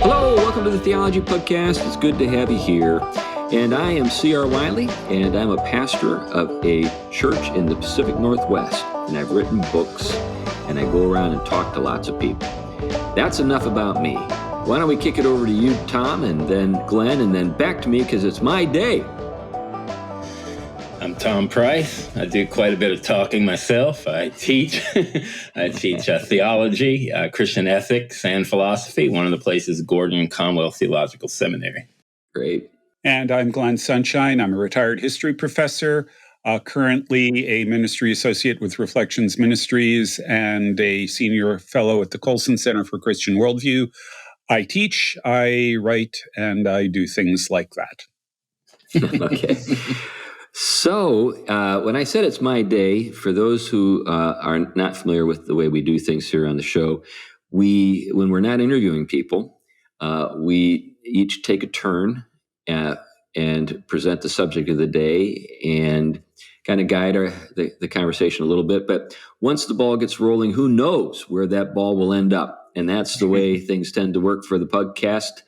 Hello, welcome to the Theology Podcast. It's good to have you here. And I am C.R. Wiley, and I'm a pastor of a church in the Pacific Northwest. And I've written books, and I go around and talk to lots of people. That's enough about me. Why don't we kick it over to you, Tom, and then Glenn, and then back to me, because it's my day. I'm Tom Price. I do quite a bit of talking myself. I teach. I teach theology, Christian ethics, and philosophy. One of the places, Gordon and Conwell Theological Seminary. Great. And I'm Glenn Sunshine. I'm a retired history professor, currently a ministry associate with Reflections Ministries and a senior fellow at the Colson Center for Christian Worldview. I teach, I write, and I do things like that. Okay. So when I said it's my day, for those who are not familiar with the way we do things here on the show, when we're not interviewing people, we each take a turn and present the subject of the day and kind of guide the conversation a little bit. But once the ball gets rolling, who knows where that ball will end up? And that's the way things tend to work for the podcast.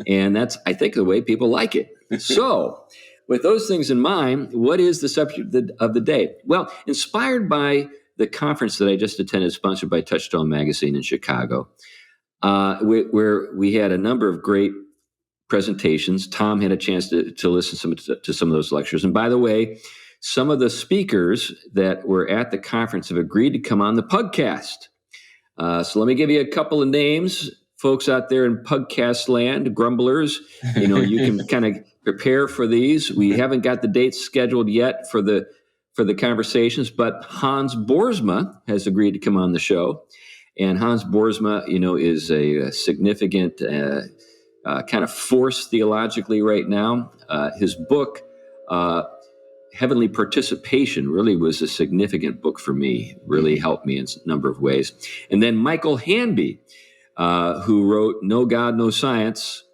And that's, I think, the way people like it. So with those things in mind, what is the subject of the day? Well, inspired by the conference that I just attended, sponsored by Touchstone Magazine in Chicago, where we had a number of great presentations. Tom had a chance to listen to some of those lectures. And by the way, some of the speakers that were at the conference have agreed to come on the podcast. So let me give you a couple of names. Folks out there in podcast land, grumblers, you can kind of prepare for these. We haven't got the dates scheduled yet for the conversations, but Hans Boersma has agreed to come on the show. And Hans Boersma, is a significant kind of force theologically right now. His book, Heavenly Participation, really was a significant book for me, really helped me in a number of ways. And then Michael Hanby, who wrote No God, No Science,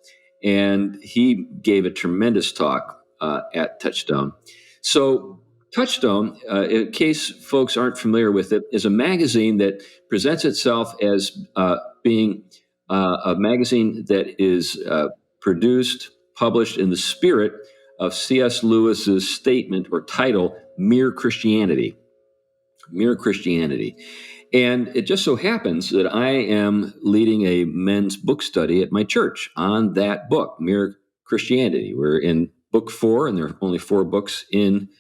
and he gave a tremendous talk at Touchstone. So Touchstone, in case folks aren't familiar with it, is a magazine that presents itself as being a magazine that is produced, published in the spirit of C.S. Lewis's statement or title, Mere Christianity. Mere Christianity. And it just so happens that I am leading a men's book study at my church on that book, Mere Christianity. We're in book 4, and there are only 4 books in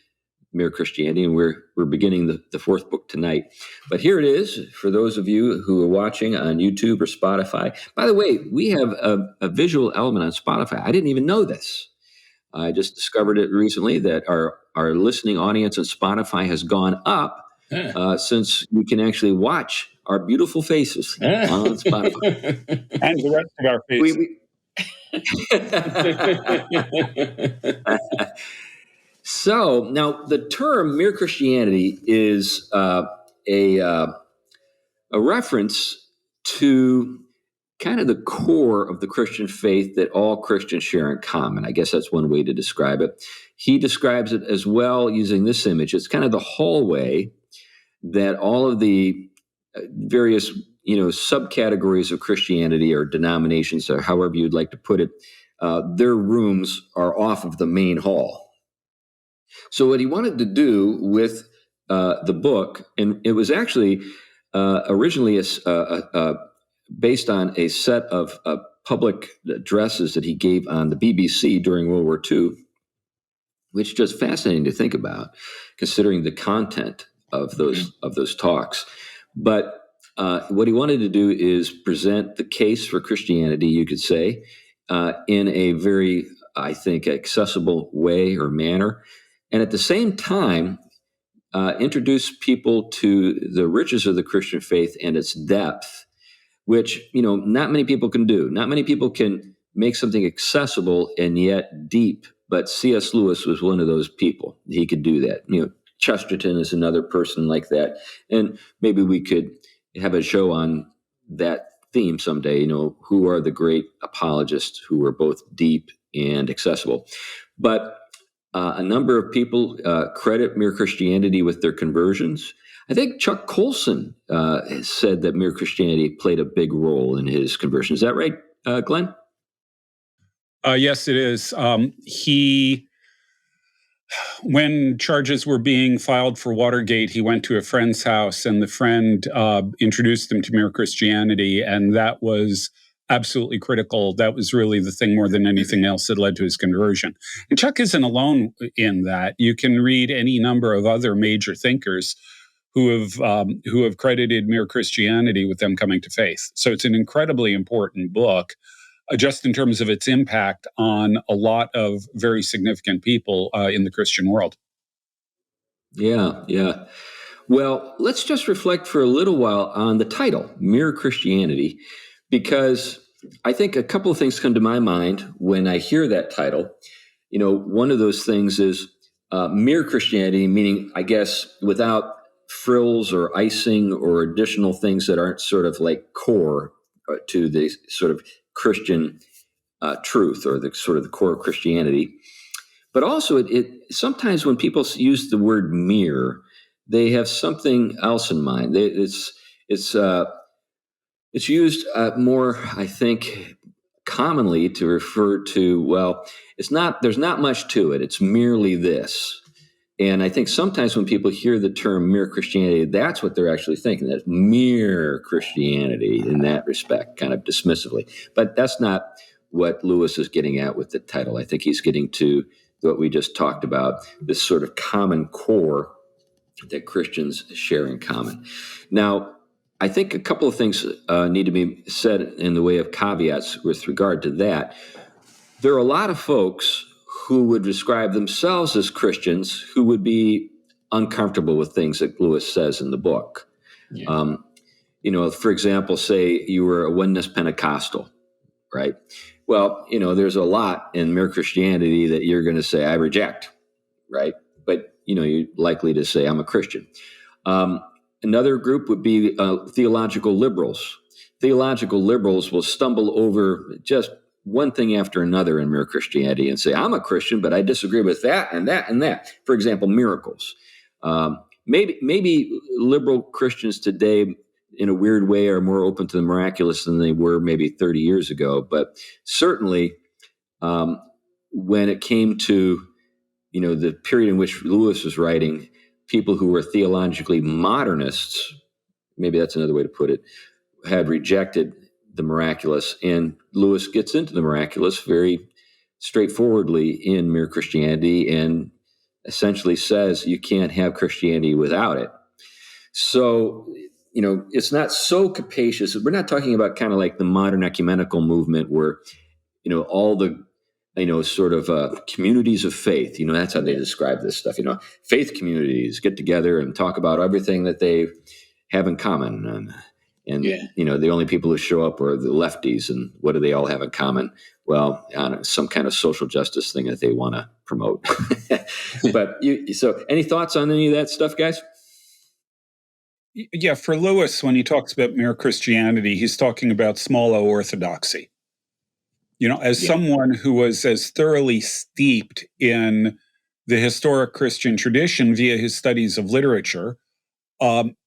Mere Christianity, and we're beginning the 4th book tonight. But here it is for those of you who are watching on YouTube or Spotify. By the way, we have a visual element on Spotify. I didn't even know this. I just discovered it recently that our listening audience on Spotify has gone up since you can actually watch our beautiful faces on Spotify. And the rest of our faces. So now the term Mere Christianity is a reference to kind of the core of the Christian faith that all Christians share in common. I guess that's one way to describe it. He describes it as well using this image. It's kind of the hallway that all of the various, subcategories of Christianity or denominations, or however you'd like to put it, their rooms are off of the main hall. So what he wanted to do with the book, and it was actually originally based on a set of public addresses that he gave on the BBC during World War II, which is just fascinating to think about, considering the content of those talks. But what he wanted to do is present the case for Christianity, you could say, in a very, I think, accessible way or manner, and at the same time, introduce people to the riches of the Christian faith and its depth, which, not many people can do. Not many people can make something accessible and yet deep, but C.S. Lewis was one of those people. He could do that. Chesterton is another person like that. And maybe we could have a show on that theme someday, who are the great apologists who are both deep and accessible. But a number of people credit Mere Christianity with their conversions. I think Chuck Colson said that Mere Christianity played a big role in his conversion. Is that right, Glenn? Yes, it is. When charges were being filed for Watergate, he went to a friend's house, and the friend introduced him to Mere Christianity, and that was absolutely critical. That was really the thing more than anything else that led to his conversion. And Chuck isn't alone in that. You can read any number of other major thinkers who have credited Mere Christianity with them coming to faith. So it's an incredibly important book, just in terms of its impact on a lot of very significant people in the Christian world. Yeah, yeah. Well, let's just reflect for a little while on the title, Mere Christianity, because I think a couple of things come to my mind when I hear that title. One of those things is mere Christianity, meaning, I guess, without frills or icing or additional things that aren't sort of like core to the sort of Christian truth, or the sort of the core of Christianity. But also, it sometimes when people use the word mere, they have something else in mind. It's used more, I think, commonly to refer to, well, there's not much to it. It's merely this. And I think sometimes when people hear the term mere Christianity, that's what they're actually thinking. That's mere Christianity in that respect, kind of dismissively. But that's not what Lewis is getting at with the title. I think he's getting to what we just talked about, this sort of common core that Christians share in common. Now, I think a couple of things need to be said in the way of caveats with regard to that. There are a lot of folks who would describe themselves as Christians who would be uncomfortable with things that Lewis says in the book. Yeah. For example, say you were a Oneness Pentecostal, right? Well, there's a lot in Mere Christianity that you're going to say, I reject, right? But, you're likely to say, I'm a Christian. Another group would be theological liberals. Theological liberals will stumble over just one thing after another in Mere Christianity and say, I'm a Christian, but I disagree with that and that and that. For example, miracles. Maybe liberal Christians today, in a weird way, are more open to the miraculous than they were maybe 30 years ago. But certainly, when it came to, the period in which Lewis was writing, people who were theologically modernists, maybe that's another way to put it, had rejected the miraculous. And Lewis gets into the miraculous very straightforwardly in Mere Christianity and essentially says you can't have Christianity without it. So, it's not so capacious. We're not talking about kind of like the modern ecumenical movement where, all the, sort of communities of faith, that's how they describe this stuff, faith communities get together and talk about everything that they have in common. And the only people who show up are the lefties. And what do they all have in common? Well, some kind of social justice thing that they want to promote. But so any thoughts on any of that stuff, guys? Yeah, for Lewis, when he talks about mere Christianity, he's talking about small o orthodoxy. As someone who was as thoroughly steeped in the historic Christian tradition via his studies of literature,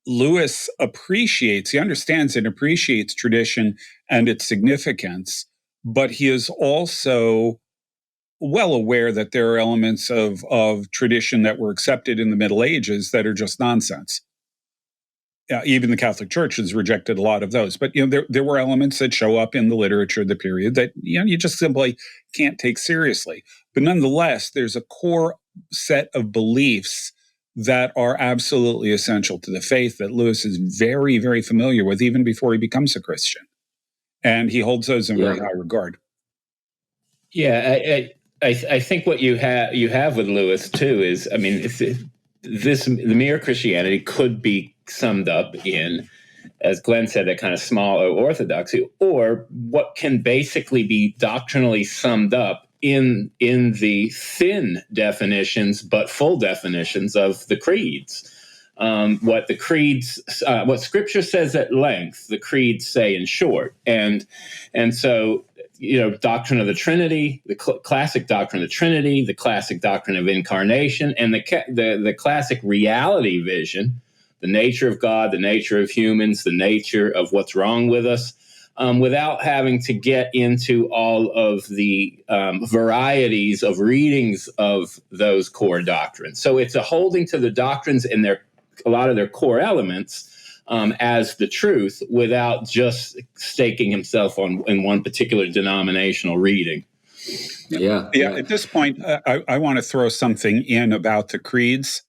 Lewis he understands and appreciates tradition and its significance, but he is also well aware that there are elements of tradition that were accepted in the Middle Ages that are just nonsense. Even the Catholic Church has rejected a lot of those. But, there were elements that show up in the literature of the period that, you just simply can't take seriously. But nonetheless, there's a core set of beliefs that are absolutely essential to the faith that Lewis is very, very familiar with, even before he becomes a Christian. And he holds those in very high regard. Yeah, I think what you have with Lewis, too, is, the mere Christianity could be summed up in, as Glenn said, that kind of small o orthodoxy, or what can basically be doctrinally summed up in the thin definitions but full definitions of the creeds. What Scripture says at length, the creeds say in short, and so doctrine of the Trinity, the classic doctrine of the Trinity, the classic doctrine of incarnation, and the classic reality vision, the nature of God, the nature of humans, the nature of what's wrong with us. without having to get into all of the varieties of readings of those core doctrines. So it's a holding to the doctrines and a lot of their core elements as the truth, without just staking himself in one particular denominational reading. Yeah. At this point, I want to throw something in about the creeds.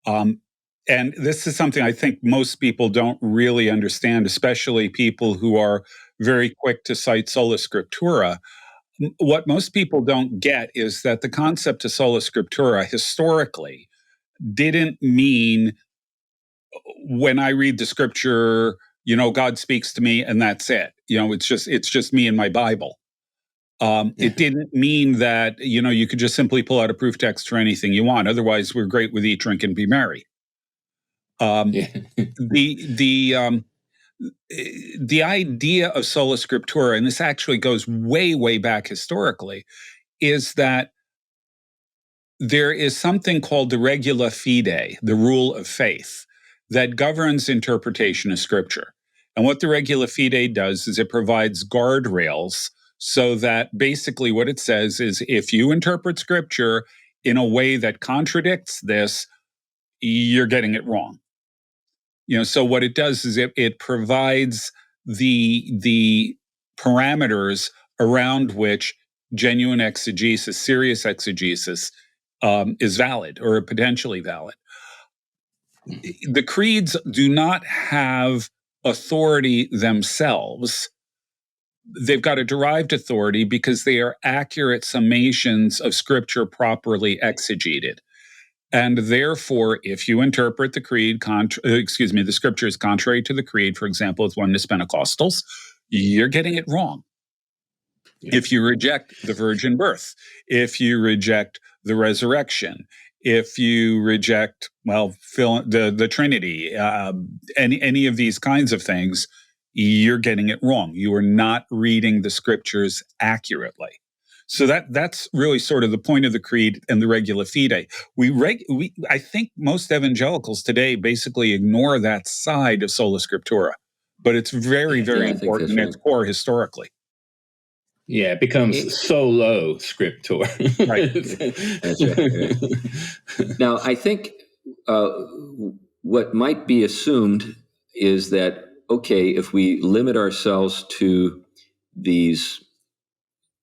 And this is something I think most people don't really understand, especially people who are very quick to cite sola scriptura. What most people don't get is that the concept of sola scriptura historically didn't mean when I read the scripture, God speaks to me and that's it. It's just me and my Bible. It didn't mean that, you could just simply pull out a proof text for anything you want. Otherwise, we're great with eat, drink, and be merry. The idea of sola scriptura, and this actually goes way, way back historically, is that there is something called the regula fide, the rule of faith, that governs interpretation of scripture. And what the regula fide does is it provides guardrails so that basically what it says is if you interpret scripture in a way that contradicts this, you're getting it wrong. So what it does is it provides the parameters around which genuine exegesis, serious exegesis, is valid or potentially valid. The creeds do not have authority themselves. They've got a derived authority because they are accurate summations of scripture properly exegeted. And therefore, if you interpret the creed, the scriptures contrary to the creed, for example, with Oneness Pentecostals, you're getting it wrong. Yeah. If you reject the virgin birth, if you reject the resurrection, if you reject, the Trinity, any of these kinds of things, you're getting it wrong. You are not reading the scriptures accurately. So that's really sort of the point of the creed and the regula fide. I think most evangelicals today basically ignore that side of sola scriptura, but it's very, very important in its core historically. Yeah, it becomes solo scriptura. Right. That's right. Now, I think what might be assumed is that, okay, if we limit ourselves to these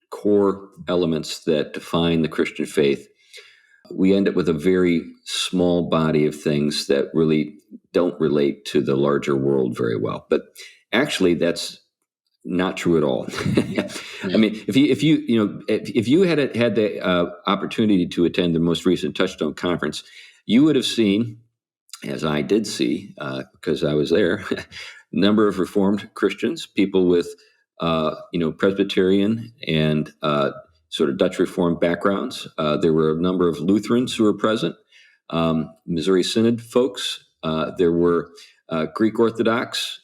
core elements that define the Christian faith, we end up with a very small body of things that really don't relate to the larger world very well. But actually, that's not true at all. I mean, if you had the opportunity to attend the most recent Touchstone conference, you would have seen, as I did see, because I was there, a number of Reformed Christians, people with Presbyterian and sort of Dutch Reformed backgrounds. There were a number of Lutherans who were present, Missouri Synod folks. There were Greek Orthodox,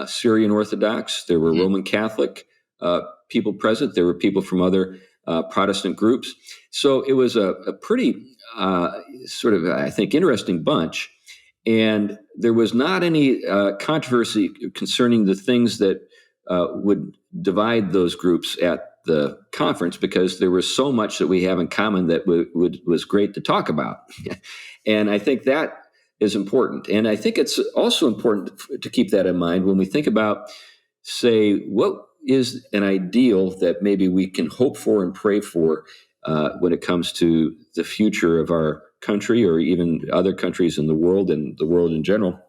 Syrian Orthodox. There were Roman Catholic people present. There were people from other Protestant groups. So it was a pretty sort of, I think, interesting bunch. And there was not any controversy concerning the things that would divide those groups at the conference, because there was so much that we have in common that was great to talk about. And I think that is important. And I think it's also important to keep that in mind when we think about, say, what is an ideal that maybe we can hope for and pray for when it comes to the future of our country or even other countries in the world and the world in general.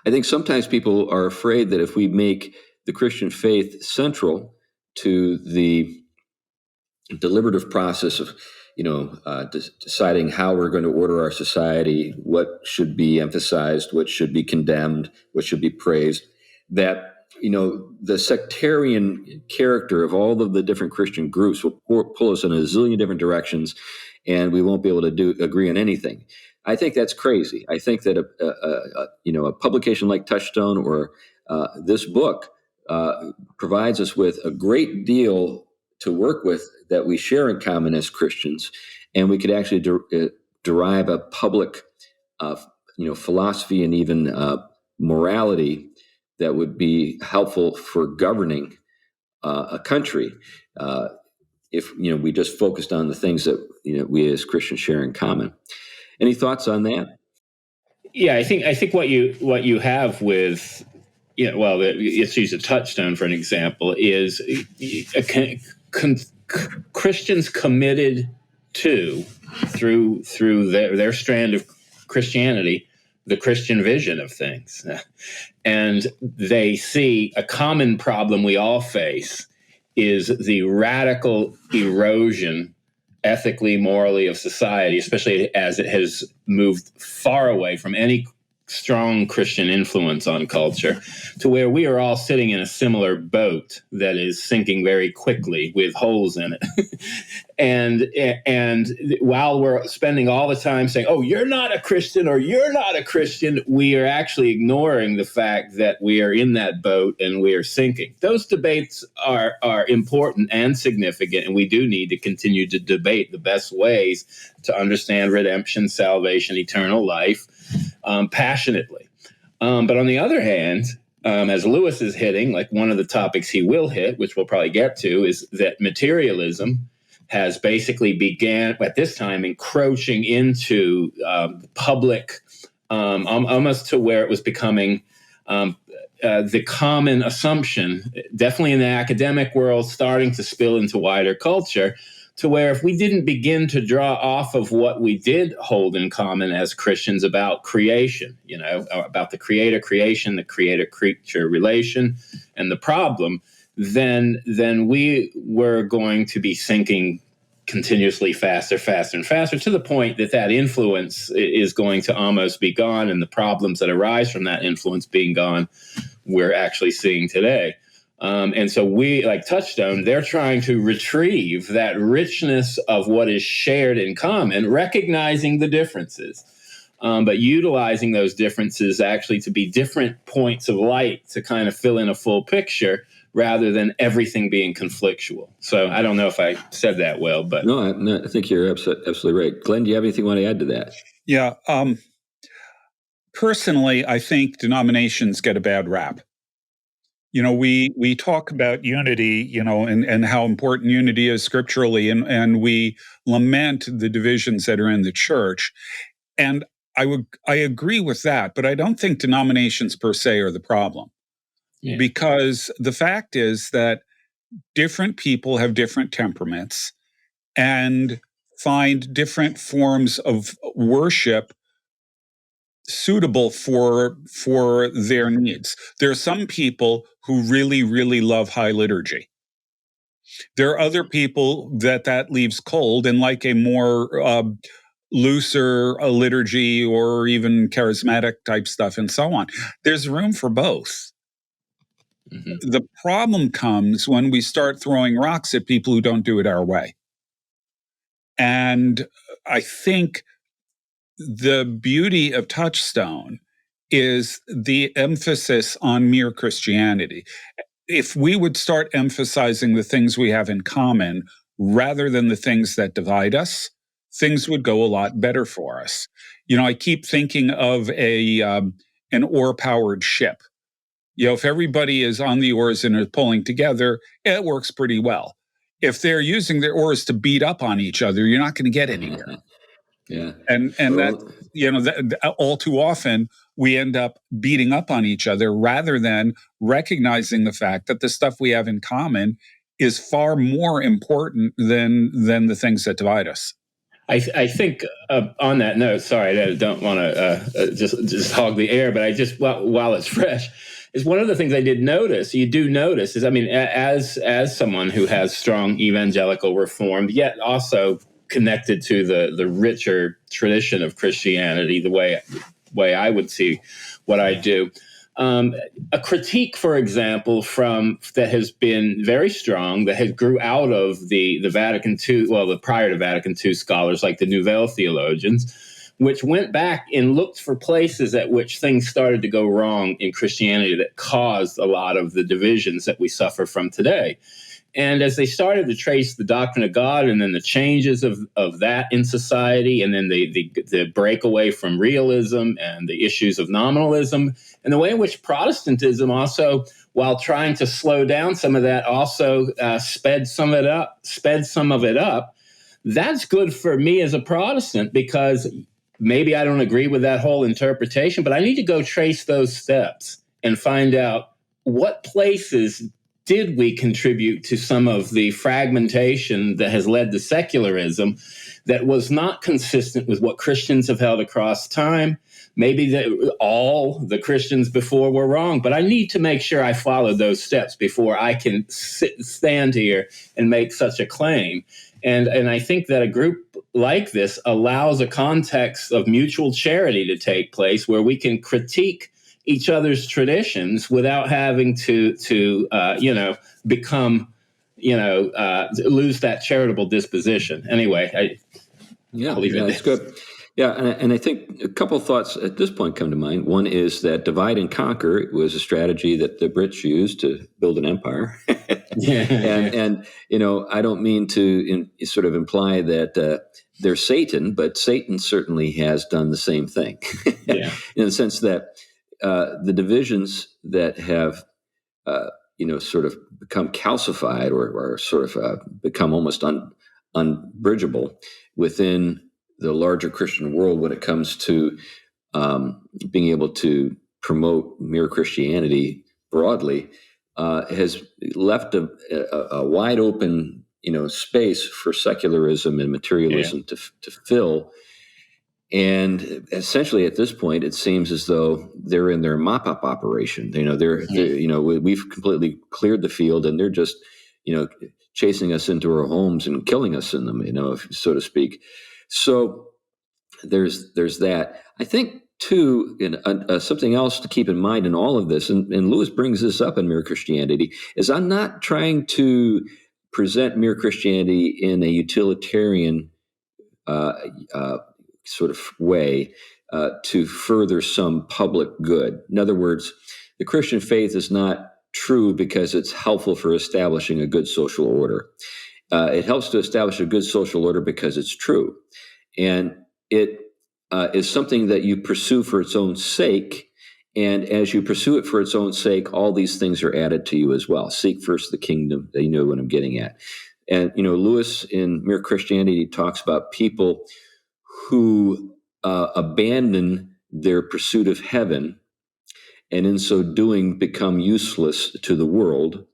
I think sometimes people are afraid that if we make the Christian faith central to the deliberative process of, deciding how we're going to order our society, what should be emphasized, what should be condemned, what should be praised, that, the sectarian character of all of the different Christian groups will pull us in a zillion different directions, and we won't be able to agree on anything. I think that's crazy. I think that a publication like Touchstone or this book provides us with a great deal to work with that we share in common as Christians, and we could actually derive a public, philosophy and even morality that would be helpful for governing a country if we just focused on the things that we as Christians share in common. Any thoughts on that? Yeah, I think what you have with let's use a touchstone for an example is Christians committed to through their strand of Christianity the Christian vision of things, and they see a common problem we all face is the radical erosion ethically, morally of society, especially as it has moved far away from any strong Christian influence on culture, to where we are all sitting in a similar boat that is sinking very quickly with holes in it. and while we're spending all the time saying, oh, you're not a Christian or you're not a Christian, we are actually ignoring the fact that we are in that boat and we are sinking. Those debates are important and significant, and we do need to continue to debate the best ways to understand redemption, salvation, eternal life, passionately. But on the other hand, as Lewis is hitting, like one of the topics he will hit, which we'll probably get to, is that materialism has basically began at this time encroaching into public, almost to where it was becoming the common assumption, definitely in the academic world, starting to spill into wider culture, to where if we didn't begin to draw off of what we did hold in common as Christians about creation, about the creation, the creator-creature relation, and the problem, then we were going to be sinking continuously faster and faster, to the point that influence is going to almost be gone, and the problems that arise from that influence being gone, we're actually seeing today. And so we, like Touchstone, they're trying to retrieve that richness of what is shared in common, recognizing the differences, but utilizing those differences actually to be different points of light to kind of fill in a full picture rather than everything being conflictual. So I don't know if I said that well, but... No, I think you're absolutely right. Glenn, do you have anything you want to add to that? Yeah. Personally, I think denominations get a bad rap. We talk about unity, and how important unity is scripturally, and we lament the divisions that are in the church. And I agree with that, but I don't think denominations per se are the problem. Yeah. Because the fact is that different people have different temperaments and find different forms of worship suitable for their needs. There are some people who really, really love high liturgy. There are other people that leaves cold and like a more looser liturgy or even charismatic type stuff and so on. There's room for both. Mm-hmm. The problem comes when we start throwing rocks at people who don't do it our way. And I think the beauty of Touchstone is the emphasis on mere Christianity. If we would start emphasizing the things we have in common rather than the things that divide us, things would go a lot better for us. I keep thinking of an oar-powered ship. If everybody is on the oars and is pulling together, it works pretty well. If they're using their oars to beat up on each other, you're not going to get anywhere. Yeah. And that all too often we end up beating up on each other rather than recognizing the fact that the stuff we have in common is far more important than the things that divide us. I think on that note, sorry, I don't want to just hog the air, but I just while it's fresh, is one of the things I did notice. You do notice is, I mean, as someone who has strong evangelical Reformed, yet also connected to the richer tradition of Christianity, the way I would see what I do. A critique, for example, that has been very strong, that has grew out of the Vatican II, the prior to Vatican II scholars like the Nouvelle theologians, which went back and looked for places at which things started to go wrong in Christianity that caused a lot of the divisions that we suffer from today. And as they started to trace the doctrine of God and then the changes of that in society, and then the breakaway from realism and the issues of nominalism, and the way in which Protestantism also, while trying to slow down some of that, also sped some of it up. That's good for me as a Protestant, because maybe I don't agree with that whole interpretation, but I need to go trace those steps and find out what places did we contribute to some of the fragmentation that has led to secularism that was not consistent with what Christians have held across time. Maybe all the Christians before were wrong, but I need to make sure I follow those steps before I can stand here and make such a claim. And I think that a group like this allows a context of mutual charity to take place where we can critique each other's traditions without having to become, lose that charitable disposition. Anyway, That's good. Yeah, and I think a couple of thoughts at this point come to mind. One is that divide and conquer was a strategy that the Brits used to build an empire. and I don't mean to sort of imply that they're Satan, but Satan certainly has done the same thing. In the sense that the divisions that have, sort of become calcified or sort of become almost unbridgeable within the larger Christian world when it comes to being able to promote mere Christianity broadly, has left a wide open, space for secularism and materialism to fill. And essentially, at this point, it seems as though they're in their mop-up operation. We've completely cleared the field, and they're just, chasing us into our homes and killing us in them, so to speak. So there's that. I think too, something else to keep in mind in all of this, and Lewis brings this up in Mere Christianity, is I'm not trying to present Mere Christianity in a utilitarian sort of way to further some public good. In other words, the Christian faith is not true because it's helpful for establishing a good social order. It helps to establish a good social order because it's true. And it is something that you pursue for its own sake. And as you pursue it for its own sake, all these things are added to you as well. Seek first the kingdom. You know what I'm getting at. And, Lewis in Mere Christianity talks about people who abandon their pursuit of heaven and in so doing become useless to the world.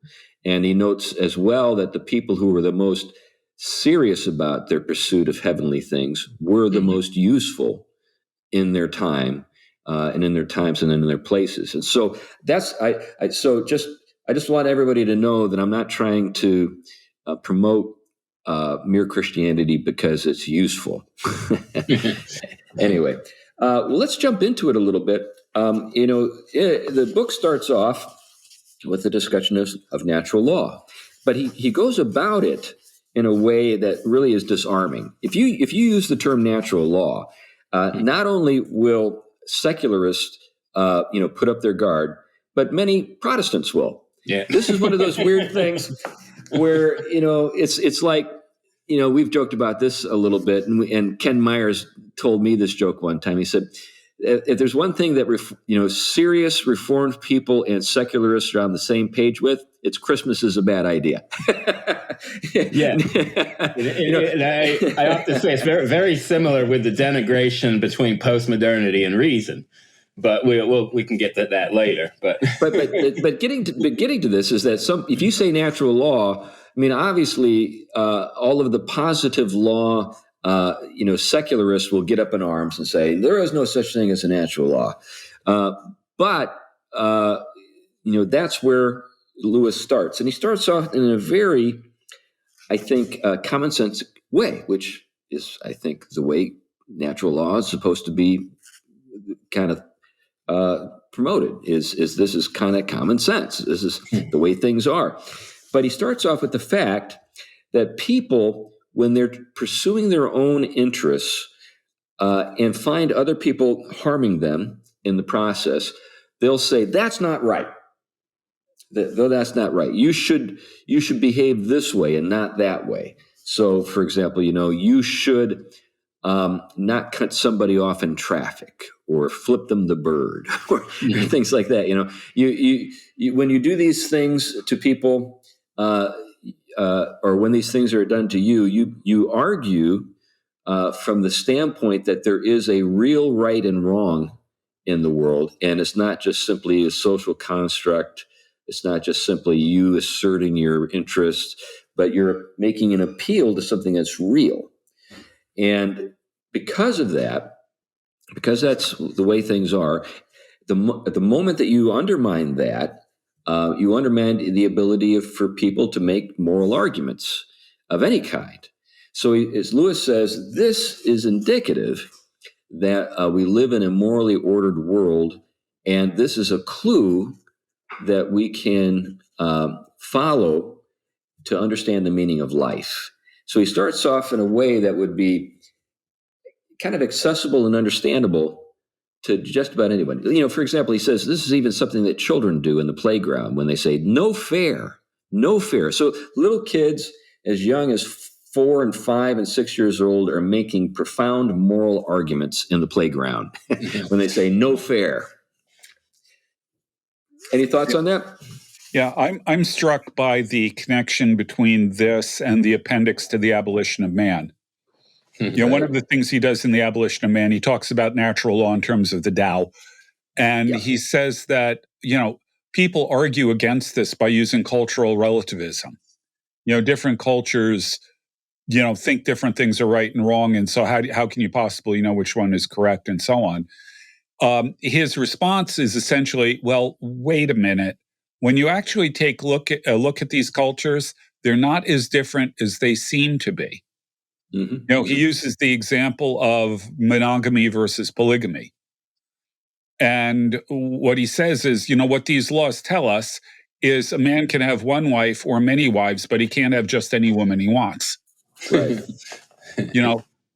And he notes as well that the people who were the most serious about their pursuit of heavenly things were the most useful in their time and in their times and in their places. And so I just want everybody to know that I'm not trying to promote mere Christianity because it's useful. Anyway, let's jump into it a little bit. The book starts off with a discussion of natural law, but he goes about it in a way that really is disarming. If you use the term natural law, not only will secularists put up their guard, but many Protestants will. Yeah. This is one of those weird things where it's like, we've joked about this a little bit, and Ken Myers told me this joke one time. He said, if there's one thing that serious Reformed people and secularists are on the same page with, it's Christmas is a bad idea. Yeah, I often say it's very, very similar with the denigration between postmodernity and reason, but we can get to that later. But getting to this is that if you say natural law, I mean, obviously, all of the positive law, secularists will get up in arms and say there is no such thing as a natural law. But that's where Lewis starts, and he starts off in a very, I think, common sense way, which is, I think, the way natural law is supposed to be kind of promoted. Is this is kind of common sense? This is the way things are. But he starts off with the fact that people, when they're pursuing their own interests and find other people harming them in the process, they'll say, that's not right. Though that's not right. You should behave this way and not that way. So, for example, you should not cut somebody off in traffic or flip them the bird or things like that. You when you do these things to people, or when these things are done to you, you argue from the standpoint that there is a real right and wrong in the world, and it's not just simply a social construct. It's not just simply you asserting your interest, but you're making an appeal to something that's real. And because of that, because that's the way things are, at the moment that you undermine that, you undermine the ability for people to make moral arguments of any kind. So, as Lewis says, this is indicative that we live in a morally ordered world, and this is a clue that we can follow to understand the meaning of life. So he starts off in a way that would be kind of accessible and understandable to just about anyone. For example, he says this is even something that children do in the playground when they say, no fair, no fair. So little kids as young as 4 and 5 and 6 years old are making profound moral arguments in the playground when they say no fair. Any thoughts on that? Yeah, I'm struck by the connection between this and the appendix to the Abolition of Man. One of the things he does in the Abolition of Man, he talks about natural law in terms of the Tao. And he says that, people argue against this by using cultural relativism. Different cultures, think different things are right and wrong. And so how can you possibly know which one is correct and so on? His response is essentially, well, wait a minute. When you actually take a look at these cultures, they're not as different as they seem to be. Mm-hmm. He uses the example of monogamy versus polygamy. And what he says is, what these laws tell us is a man can have one wife or many wives, but he can't have just any woman he wants. Right.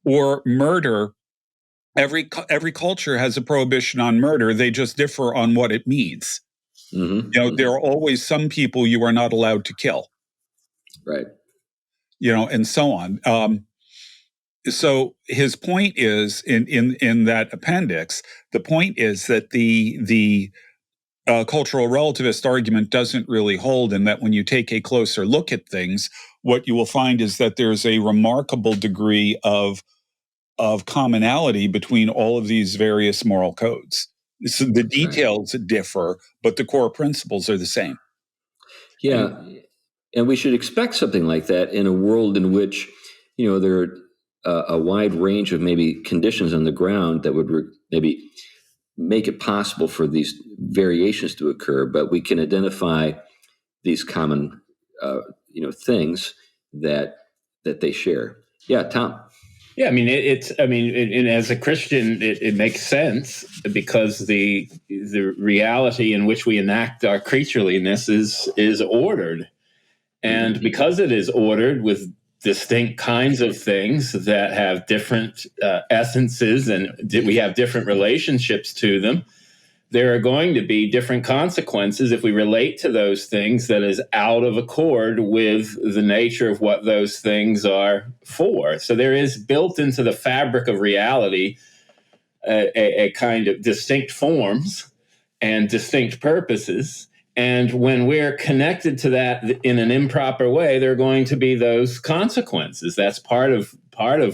Or murder. Every culture has a prohibition on murder. They just differ on what it means. Mm-hmm. There are always some people you are not allowed to kill. Right. And so on. So his point is in that appendix, the point is that the cultural relativist argument doesn't really hold, and that when you take a closer look at things, what you will find is that there's a remarkable degree of commonality between all of these various moral codes. So the details differ, but the core principles are the same. Yeah, and we should expect something like that in a world in which, there are a wide range of maybe conditions on the ground that would maybe make it possible for these variations to occur, but we can identify these common, things that they share. Yeah, Tom. Yeah, and as a Christian, it makes sense because the reality in which we enact our creatureliness is ordered, and because it is ordered with distinct kinds of things that have different essences and we have different relationships to them, there are going to be different consequences if we relate to those things that is out of accord with the nature of what those things are for. So there is built into the fabric of reality a kind of distinct forms and distinct purposes. And when we're connected to that in an improper way, there are going to be those consequences. That's part of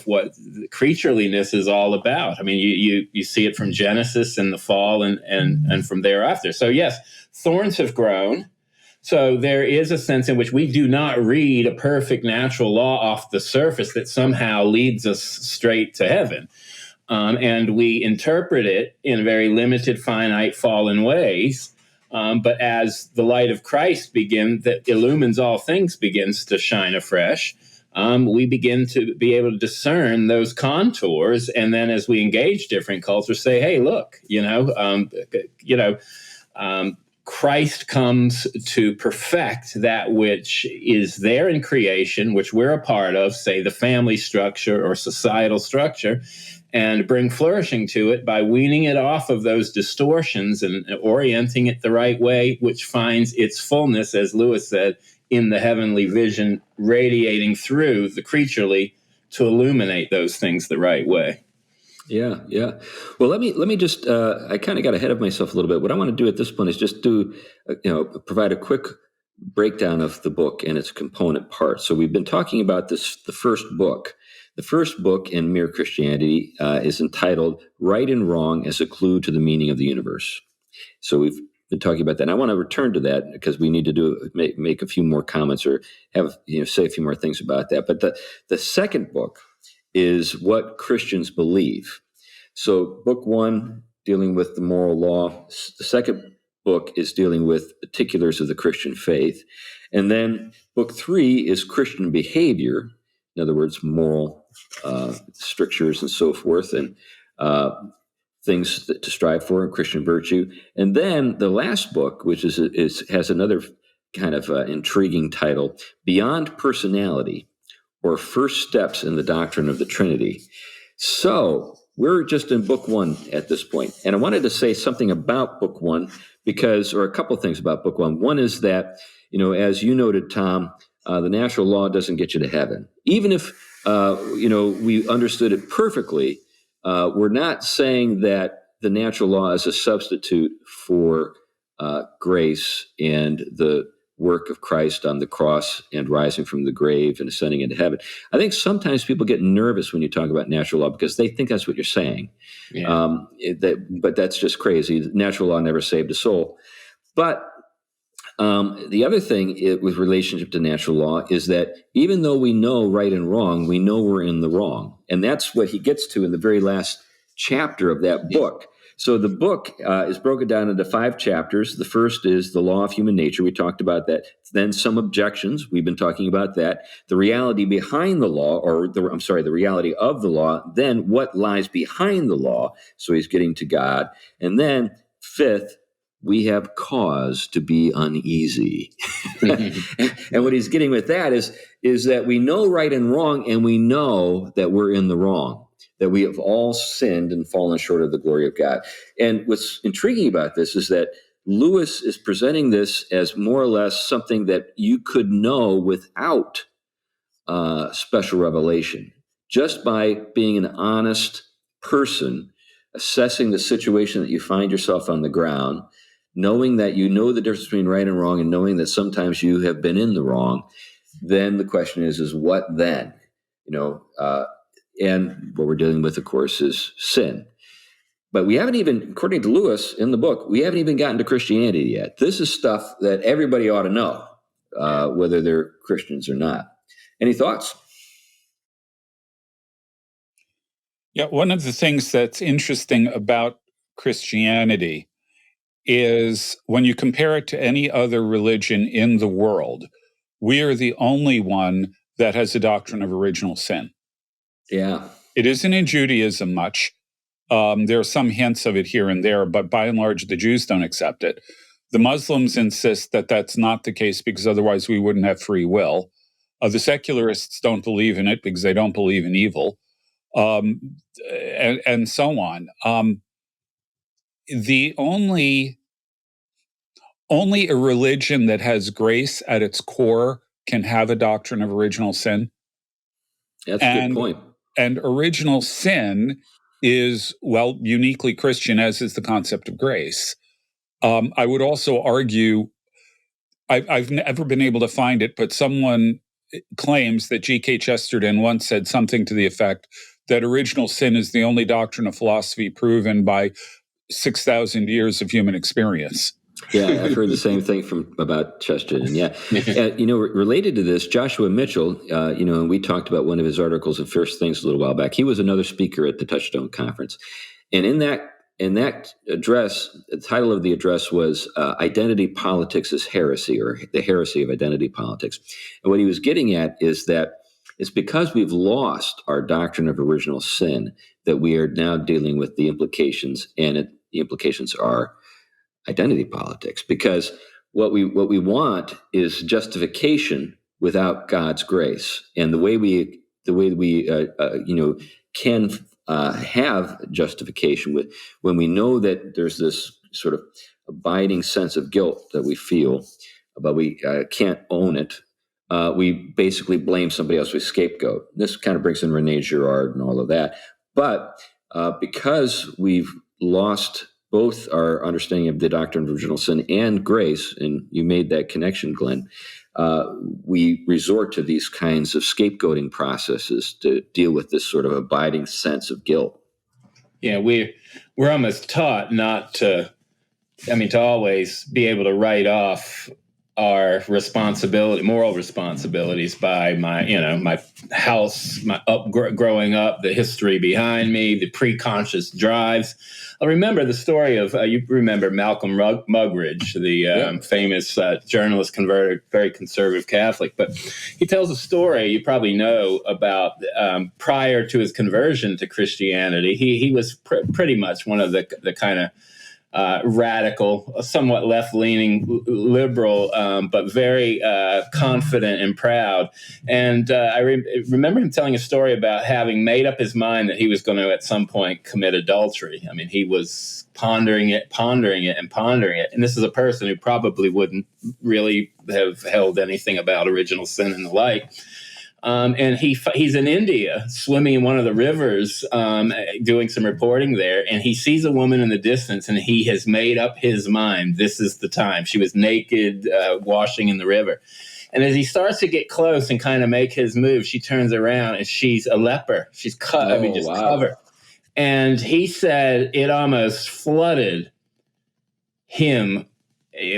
what creatureliness is all about. I mean, you see it from Genesis and the fall and from thereafter. So yes, thorns have grown. So there is a sense in which we do not read a perfect natural law off the surface that somehow leads us straight to heaven. And we interpret it in very limited, finite, fallen ways. But as the light of Christ that illumines all things begins to shine afresh, we begin to be able to discern those contours. And then as we engage different cultures, say, hey, look, Christ comes to perfect that which is there in creation, which we're a part of, say the family structure or societal structure. and bring flourishing to it by weaning it off of those distortions and orienting it the right way, which finds its fullness, as Lewis said, in the heavenly vision radiating through the creaturely to illuminate those things the right way. Yeah, yeah. Well, let me just. I kind of got ahead of myself a little bit. What I want to do at this point is just provide a quick breakdown of the book and its component parts. So we've been talking about this. The first book. The first book in Mere Christianity is entitled "Right and Wrong as a Clue to the Meaning of the Universe." So we've been talking about that. And I want to return to that because we need to make a few more comments or say a few more things about that. But the second book is What Christians Believe. So book one, dealing with the moral law. The second book is dealing with particulars of the Christian faith. And then book three is Christian behavior. In other words, moral strictures and so forth, and things to strive for in Christian virtue. And then the last book, which has another kind of intriguing title, Beyond Personality, or First Steps in the Doctrine of the Trinity. So we're just in book one at this point. And I wanted to say something about book one or a couple of things about book one. One is that, as you noted, Tom, the natural law doesn't get you to heaven. Even if, we understood it perfectly, we're not saying that the natural law is a substitute for grace and the work of Christ on the cross and rising from the grave and ascending into heaven. I think sometimes people get nervous when you talk about natural law because they think that's what you're saying. Yeah. But that's just crazy. Natural law never saved a soul. But the other thing with relationship to natural law is that even though we know right and wrong, we know we're in the wrong. And that's what he gets to in the very last chapter of that book. So the book is broken down into 5 chapters. The first is the law of human nature. We talked about that. Then some objections. We've been talking about that. The reality behind the law, the reality of the law. Then what lies behind the law. So he's getting to God. And then 5th, we have cause to be uneasy. And what he's getting with that is that we know right and wrong, and we know that we're in the wrong, that we have all sinned and fallen short of the glory of God. And what's intriguing about this is that Lewis is presenting this as more or less something that you could know without special revelation, just by being an honest person, assessing the situation that you find yourself on the ground, knowing that you know the difference between right and wrong, and knowing that sometimes you have been in the wrong. Then the question is what then? And what we're dealing with, of course, is sin. But we haven't even, according to Lewis in the book, we haven't even gotten to Christianity yet. This is stuff that everybody ought to know, whether they're Christians or not. Any thoughts? Yeah, one of the things that's interesting about Christianity is when you compare it to any other religion in the world, we are the only one that has a doctrine of original sin. Yeah. It isn't in Judaism much. There are some hints of it here and there, but by and large, the Jews don't accept it. The Muslims insist that that's not the case because otherwise we wouldn't have free will. The secularists don't believe in it because they don't believe in evil, and so on. The only a religion that has grace at its core can have a doctrine of original sin. That's a good point. And original sin is, uniquely Christian, as is the concept of grace. I would also argue, I've never been able to find it, but someone claims that G.K. Chesterton once said something to the effect that original sin is the only doctrine of philosophy proven by 6,000 years of human experience. Yeah, I've heard the same thing about Chesterton. Yeah, related to this, Joshua Mitchell. And we talked about one of his articles in First Things a little while back. He was another speaker at the Touchstone Conference, and in that address, the title of the address was "Identity Politics is Heresy," or the heresy of identity politics. And what he was getting at is that it's because we've lost our doctrine of original sin that we are now dealing with the implications, and the implications are identity politics, because what we want is justification without God's grace, and the way we can have justification with when we know that there's this sort of abiding sense of guilt that we feel, but we can't own it. We basically blame somebody else. We scapegoat. This kind of brings in Rene Girard and all of that. But because we've lost both our understanding of the doctrine of original sin and grace, and you made that connection, Glenn, we resort to these kinds of scapegoating processes to deal with this sort of abiding sense of guilt. Yeah, we're almost taught not to, to always be able to write off our moral responsibilities by my house, growing up, the history behind me, the pre-conscious drives. I remember the story of, you remember Malcolm Muggeridge, the famous journalist, converted, very conservative Catholic, but he tells a story you probably know about prior to his conversion to Christianity. He was pretty much one of the kind of radical, somewhat left-leaning liberal, but very confident and proud. And I remember him telling a story about having made up his mind that he was going to at some point commit adultery. I mean, he was pondering it. And this is a person who probably wouldn't really have held anything about original sin and the like. And he's in India, swimming in one of the rivers, doing some reporting there, and he sees a woman in the distance, and he has made up his mind. This is the time. She was naked, washing in the river. And as he starts to get close and kind of make his move, she turns around, and she's a leper. She's covered. And he said it almost flooded him,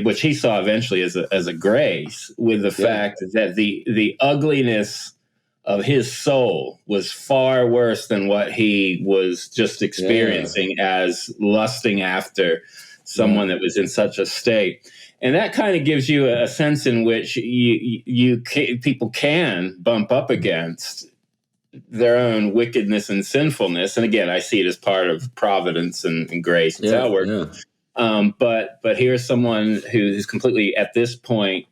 which he saw eventually as a grace, with the fact that the ugliness of his soul was far worse than what he was just experiencing as lusting after someone that was in such a state. And that kind of gives you a sense in which people can bump up against their own wickedness and sinfulness. And again, I see it as part of providence and grace. It's how it works. But here's someone who's completely at this point,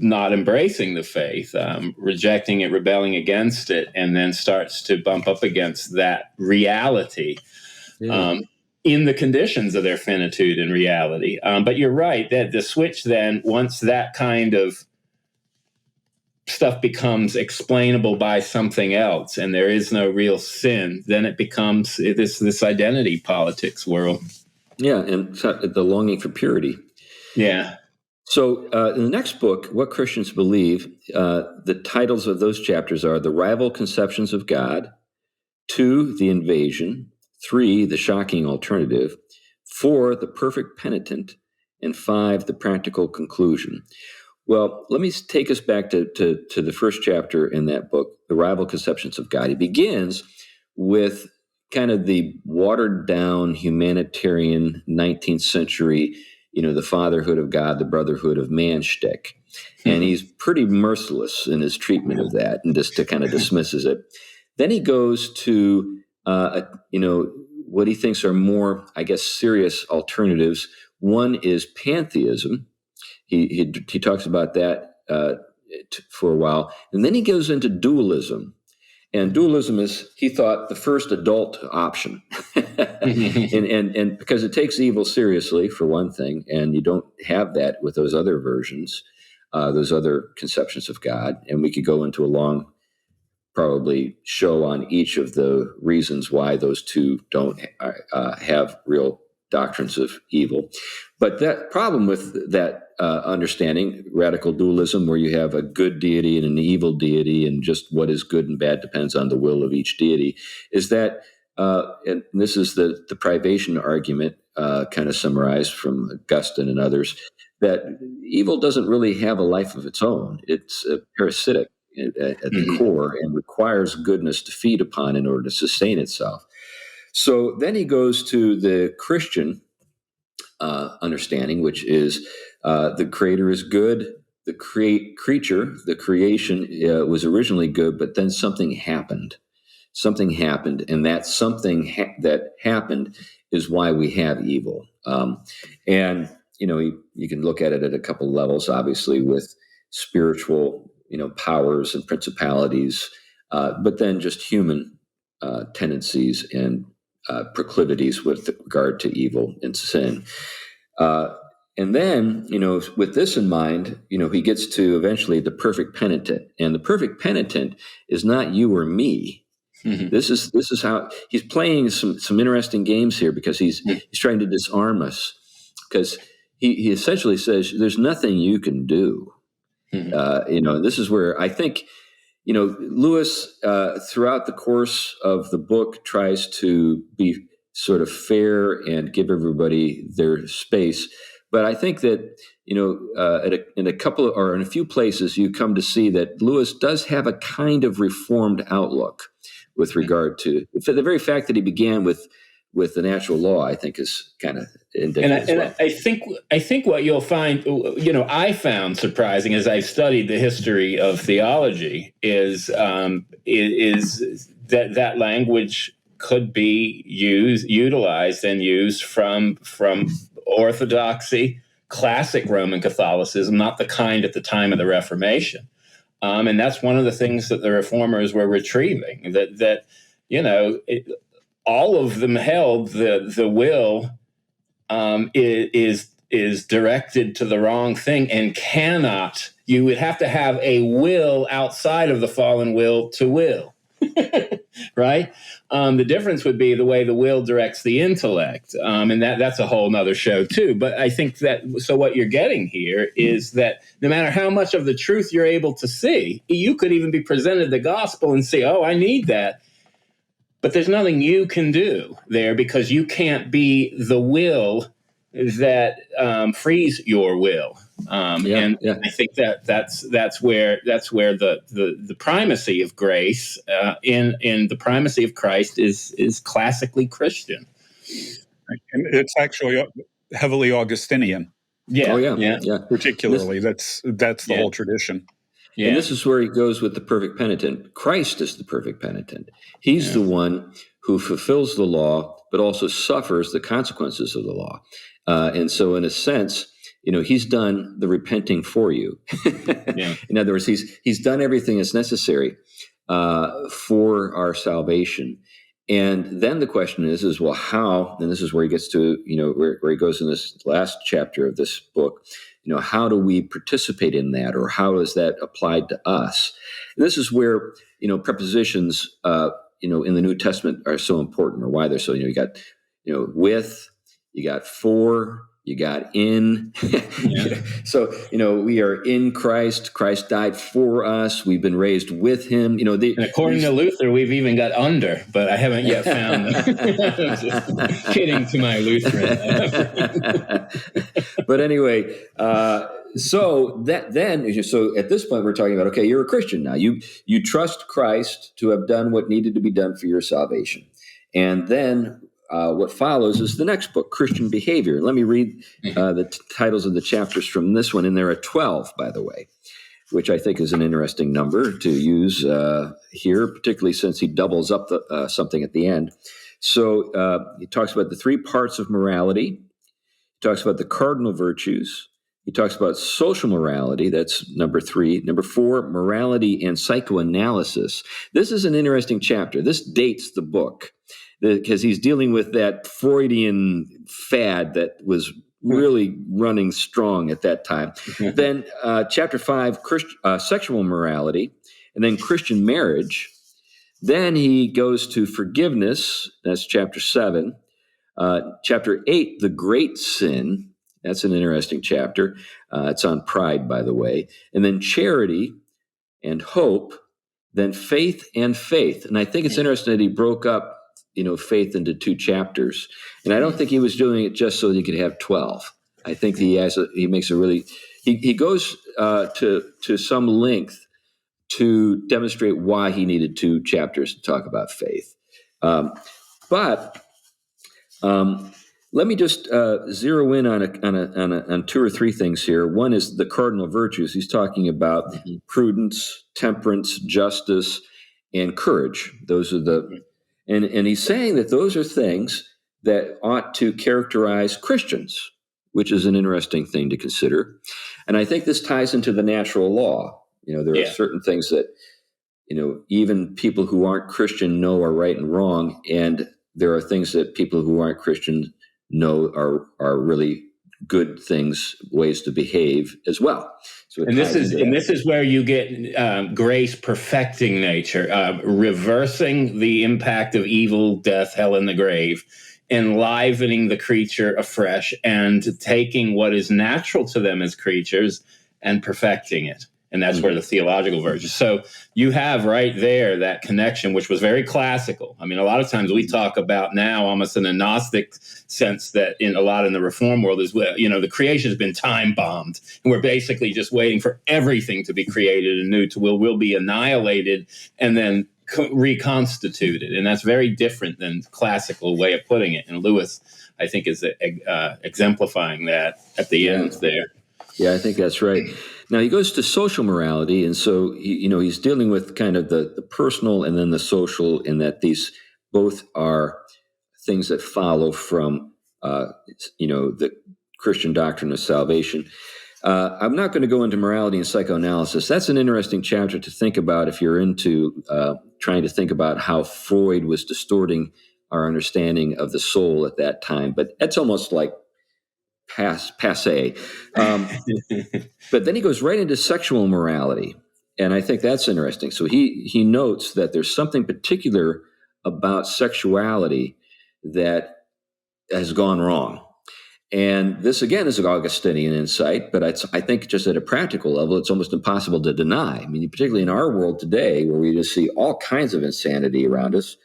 not embracing the faith, rejecting it, rebelling against it, and then starts to bump up against that reality in the conditions of their finitude and reality. But you're right that the switch then, once that kind of stuff becomes explainable by something else and there is no real sin, then it becomes this identity politics world. Yeah, and the longing for purity. Yeah. So in the next book, What Christians Believe, the titles of those chapters are The Rival Conceptions of God, 2, The Invasion, 3, The Shocking Alternative, 4, The Perfect Penitent, and 5, The Practical Conclusion. Well, let me take us back to the first chapter in that book, The Rival Conceptions of God. He begins with kind of the watered-down humanitarian 19th century, the fatherhood of God, the brotherhood of man shtick. And he's pretty merciless in his treatment of that and just to kind of dismisses it. Then he goes to, what he thinks are more, serious alternatives. One is pantheism. He talks about that for a while. And then he goes into dualism. And dualism is, he thought, the first adult option. and because it takes evil seriously, for one thing, and you don't have that with those other versions, those other conceptions of God. And we could go into a long, probably, show on each of the reasons why those two don't have real doctrines of evil. But that problem with that understanding, radical dualism, where you have a good deity and an evil deity, and just what is good and bad depends on the will of each deity, is that, and this is the privation argument, kind of summarized from Augustine and others, that evil doesn't really have a life of its own. It's parasitic at the core and requires goodness to feed upon in order to sustain itself. So then he goes to the Christian understanding, which is the creator is good, the creature, the creation was originally good, but then something happened. Something happened, and that something that happened is why we have evil. And, you can look at it at a couple levels, obviously, with spiritual, powers and principalities, but then just human tendencies and proclivities with regard to evil and sin. And then, with this in mind, he gets to eventually the perfect penitent. And the perfect penitent is not you or me. Mhm. This is how he's playing some interesting games here, because he's trying to disarm us, because he essentially says there's nothing you can do. This is where I think, Lewis, throughout the course of the book, tries to be sort of fair and give everybody their space. But I think that, in a couple or in a few places, you come to see that Lewis does have a kind of reformed outlook with regard to the very fact that he began with the natural law. I think is kind of indicative. And I think what you'll find, I found surprising as I've studied the history of theology is that language could be utilized and used from Orthodoxy, classic Roman Catholicism, not the kind at the time of the Reformation. And that's one of the things that the reformers were retrieving, that all of them held the will is directed to the wrong thing and cannot. You would have to have a will outside of the fallen will to will, right? The difference would be the way the will directs the intellect, and that's a whole nother show too. But I think so what you're getting here is that no matter how much of the truth you're able to see, you could even be presented the gospel and say, oh, I need that. But there's nothing you can do there, because you can't be the will that frees your will. And I think that's where the primacy of grace in the primacy of Christ is classically Christian. And it's actually heavily Augustinian. Yeah. Particularly, that's the whole tradition. Yeah. And this is where he goes with the perfect penitent. Christ is the perfect penitent. He's the one who fulfills the law, but also suffers the consequences of the law. And so, in a sense, he's done the repenting for you. In other words, he's done everything that's necessary for our salvation. And then the question is well, how? And this is where he gets to, where he goes in this last chapter of this book. How do we participate in that, or how is that applied to us? And this is where, prepositions, in the New Testament are so important, or why they're so, you got, with, you got for, you got in. So, we are in Christ. Christ died for us. We've been raised with him. And according to Luther, we've even got under, but I haven't yet found them. Just kidding to my Lutheran. But anyway, so at this point, we're talking about, okay, you're a Christian now. You trust Christ to have done what needed to be done for your salvation. And then what follows is the next book, Christian Behavior. Let me read the titles of the chapters from this one, and there are 12, by the way, which I think is an interesting number to use here, particularly since he doubles up something at the end. So he talks about the three parts of morality. He talks about the cardinal virtues. He talks about social morality. That's number 3. Number 4, morality and psychoanalysis. This is an interesting chapter. This dates the book, because he's dealing with that Freudian fad that was really running strong at that time. Then chapter 5, sexual morality, and then Christian marriage. Then he goes to forgiveness. That's chapter 7. Chapter 8, the great sin. That's an interesting chapter. It's on pride, by the way. And then charity and hope, then faith and faith. And I think it's interesting that he broke up faith into 2 chapters. And I don't think he was doing it just so that he could have 12. I think he makes a really, he goes to some length to demonstrate why he needed 2 chapters to talk about faith. But let me just zero in on 2 or 3 things here. One is the cardinal virtues. He's talking about prudence, temperance, justice, and courage. Those are and he's saying that those are things that ought to characterize Christians, which is an interesting thing to consider. And I think this ties into the natural law. There are certain things that, even people who aren't Christian know are right and wrong, and there are things that people who aren't Christian know are really good things, ways to behave as well. So this is where you get grace perfecting nature, reversing the impact of evil, death, hell, and the grave, enlivening the creature afresh, and taking what is natural to them as creatures and perfecting it. And that's where the theological version. So you have right there that connection, which was very classical. I mean, a lot of times we talk about now almost in a Gnostic sense that in the Reform world is, the creation has been time bombed. And we're basically just waiting for everything to be created anew will be annihilated and then reconstituted. And that's very different than the classical way of putting it. And Lewis, I think, is exemplifying that at the end there. Yeah, I think that's right. Now he goes to social morality, and so he's dealing with kind of the personal and then the social, in that these both are things that follow from the Christian doctrine of salvation. I'm not going to go into morality and psychoanalysis. That's an interesting chapter to think about if you're into trying to think about how Freud was distorting our understanding of the soul at that time. But that's almost like passe. But then he goes right into sexual morality, and I think that's interesting. So he notes that there's something particular about sexuality that has gone wrong. And this, again, is an Augustinian insight, but I think just at a practical level, it's almost impossible to deny. I mean, particularly in our world today, where we just see all kinds of insanity around us.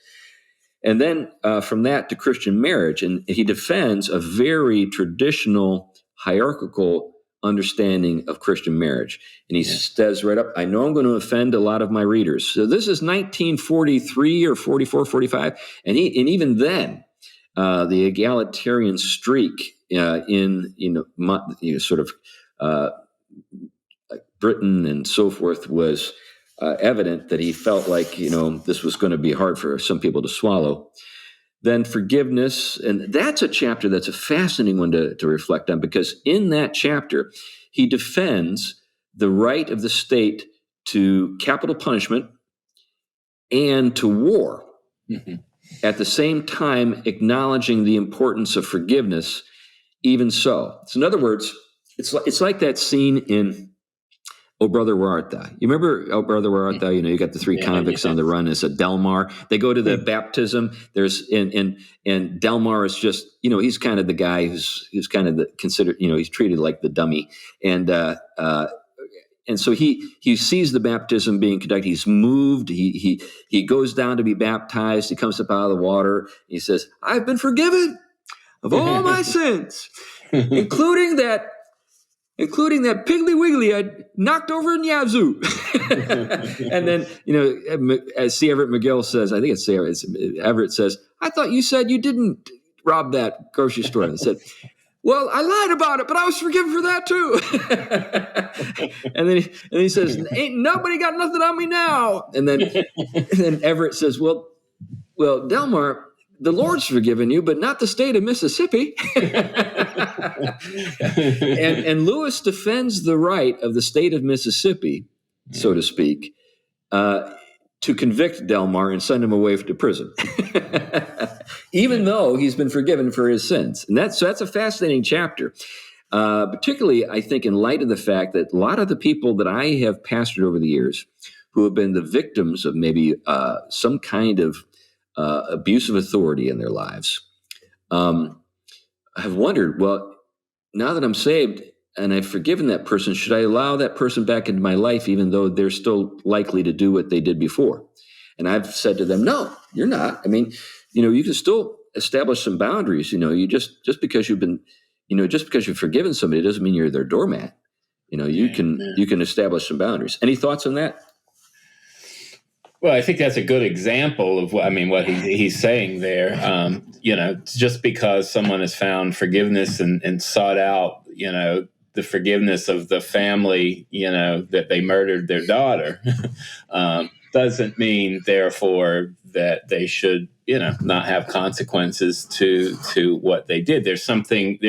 And then from that to Christian marriage, and he defends a very traditional hierarchical understanding of Christian marriage. And he says right up, I know I'm going to offend a lot of my readers. So this is 1943 or 44, 45. And even then, the egalitarian streak in sort of Britain and so forth was evident, that he felt like this was going to be hard for some people to swallow. Then forgiveness, and that's a chapter that's a fascinating one to reflect on, because in that chapter he defends the right of the state to capital punishment and to war. Mm-hmm. At the same time acknowledging the importance of forgiveness, even so. So in other words, it's like that scene in Oh Brother, Where Art Thou? You remember Oh Brother, Where Art Thou? You got the three convicts on the run. It's a Delmar. They go to the baptism. There's and Delmar is just, he's kind of the guy who's kind of considered, he's treated like the dummy. And so he sees the baptism being conducted. He's moved. He goes down to be baptized. He comes up out of the water. He says, I've been forgiven of all my sins, including that Piggly Wiggly I knocked over in Yazoo. And then, as C. Everett McGill says, I think it's Everett says, I thought you said you didn't rob that grocery store. And I said, well, I lied about it, but I was forgiven for that too. and then he says, ain't nobody got nothing on me now. And then Everett says, well, Delmar, the Lord's forgiven you, but not the state of Mississippi. and Lewis defends the right of the state of Mississippi, so to speak, to convict Delmar and send him away to prison, even though he's been forgiven for his sins. And that's a fascinating chapter, particularly, I think, in light of the fact that a lot of the people that I have pastored over the years who have been the victims of maybe some kind of abuse of authority in their lives, have wondered, well, now that I'm saved and I've forgiven that person, should I allow that person back into my life, even though they're still likely to do what they did before? And I've said to them, no, you're not. I mean, you can still establish some boundaries. You just because you've been, just because you've forgiven somebody doesn't mean you're their doormat. You can establish some boundaries. Any thoughts on that? Well, I think that's a good example of what he's saying there. Just because someone has found forgiveness and sought out, the forgiveness of the family, that they murdered their daughter, doesn't mean, therefore, that they should, not have consequences to what they did. There's something,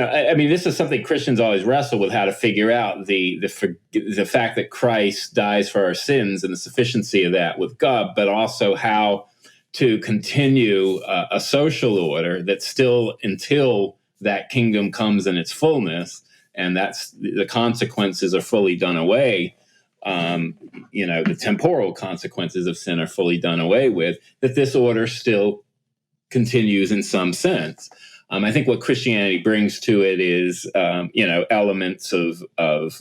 I mean, this is something Christians always wrestle with, how to figure out the fact that Christ dies for our sins and the sufficiency of that with God, but also how to continue a social order that still, until that kingdom comes in its fullness, and that's the consequences are fully done away. The temporal consequences of sin are fully done away with, that this order still continues in some sense. I think what Christianity brings to it is, elements of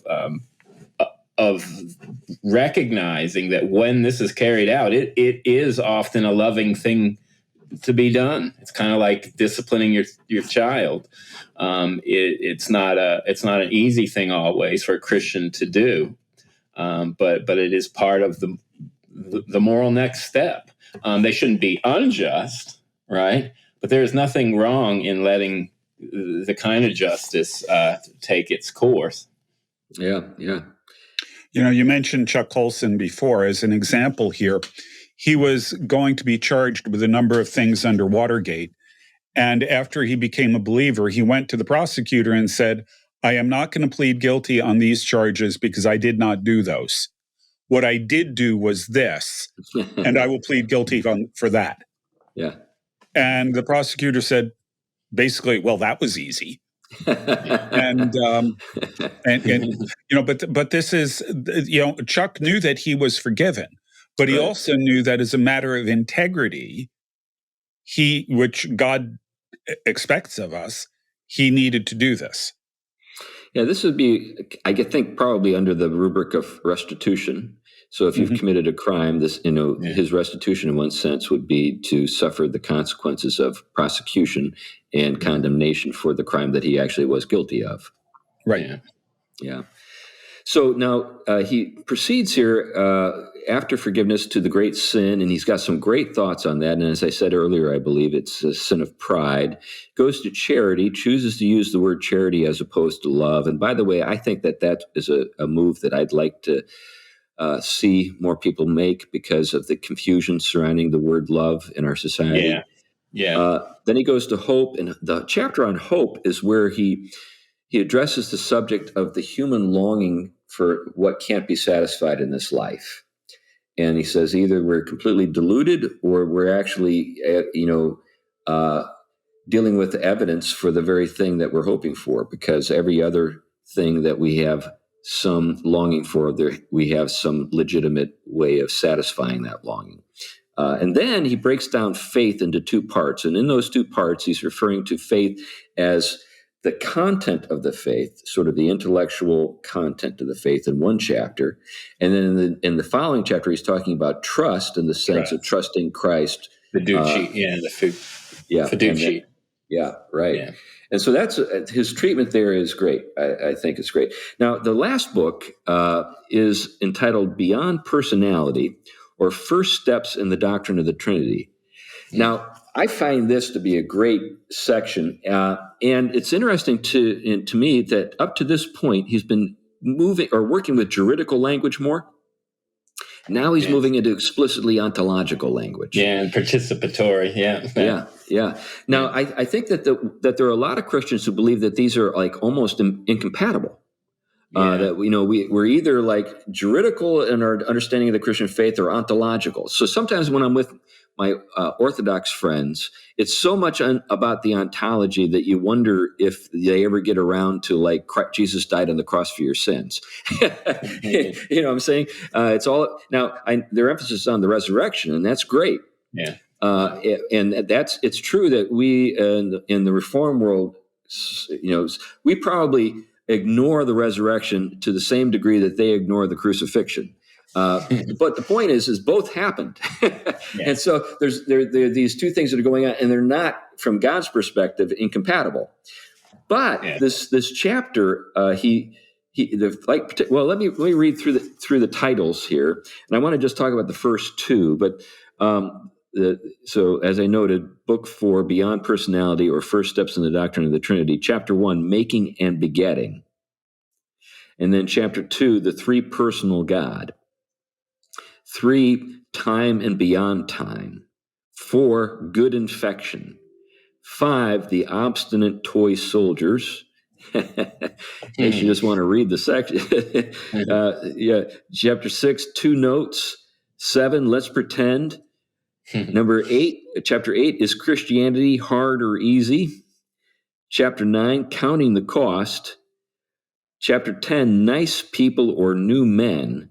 recognizing that when this is carried out, it is often a loving thing to be done. It's kind of like disciplining your child. It's not an easy thing always for a Christian to do, but it is part of the moral next step. They shouldn't be unjust, right? But there is nothing wrong in letting the kind of justice take its course. Yeah. You mentioned Chuck Colson before as an example here. He was going to be charged with a number of things under Watergate. And after he became a believer, he went to the prosecutor and said, I am not going to plead guilty on these charges because I did not do those. What I did do was this, and I will plead guilty for that. Yeah. And the prosecutor said, basically, well, that was easy. But this is, Chuck knew that he was forgiven, but he also knew that as a matter of integrity, which God expects of us, he needed to do this. Yeah, this would be, I think, probably under the rubric of restitution. So if you've committed a crime, his restitution in one sense would be to suffer the consequences of prosecution and condemnation for the crime that he actually was guilty of. Right. Yeah. So now he proceeds here after forgiveness to the great sin, and he's got some great thoughts on that. And as I said earlier, I believe it's a sin of pride. Goes to charity, chooses to use the word charity as opposed to love. And by the way, I think that is a move that I'd like to see more people make because of the confusion surrounding the word love in our society. Yeah. Then he goes to hope, and the chapter on hope is where he addresses the subject of the human longing for what can't be satisfied in this life. And he says either we're completely deluded or we're actually, dealing with evidence for the very thing that we're hoping for, because every other thing that we have some longing for, we have some legitimate way of satisfying that longing. And then he breaks down faith into two parts. And in those two parts, he's referring to faith as the content of the faith, sort of the intellectual content of the faith in one chapter. And then in the following chapter, he's talking about trust in the sense of trusting Christ. Fiduci, fiduci. Yeah, right. Yeah. And so that's his treatment there is great. I think it's great. Now, the last book is entitled Beyond Personality, or First Steps in the Doctrine of the Trinity. Now, I find this to be a great section, and it's interesting to me that up to this point, he's been moving or working with juridical language more. Now he's moving into explicitly ontological language. Yeah, and participatory. Yeah. Now, I think that there are a lot of Christians who believe that these are like almost incompatible. That we're either like juridical in our understanding of the Christian faith or ontological. So sometimes when I'm with my Orthodox friends, it's so much about the ontology that you wonder if they ever get around to like Jesus died on the cross for your sins. You know what I'm saying? It's all now. Their emphasis is on the resurrection, and that's great. Yeah. And it's true that we in the Reformed world, we probably ignore the resurrection to the same degree that they ignore the crucifixion. But the point is both happened. And so there are these two things that are going on, and they're not, from God's perspective, incompatible. But this chapter, let me read through the titles here, and I want to just talk about the first two. But so as I noted, Book 4, Beyond Personality, or First Steps in the Doctrine of the Trinity. Chapter 1, Making and Begetting. And then Chapter 2, The Three-Personal God. 3, Time and Beyond Time. 4, Good Infection. 5, the obstinate toy soldiers. In case you just want to read the section. Yeah. Chapter 6, 2 notes. 7, let's pretend. Number 8, chapter 8, is Christianity hard or easy? Chapter 9, counting the cost. Chapter 10, nice people or new men.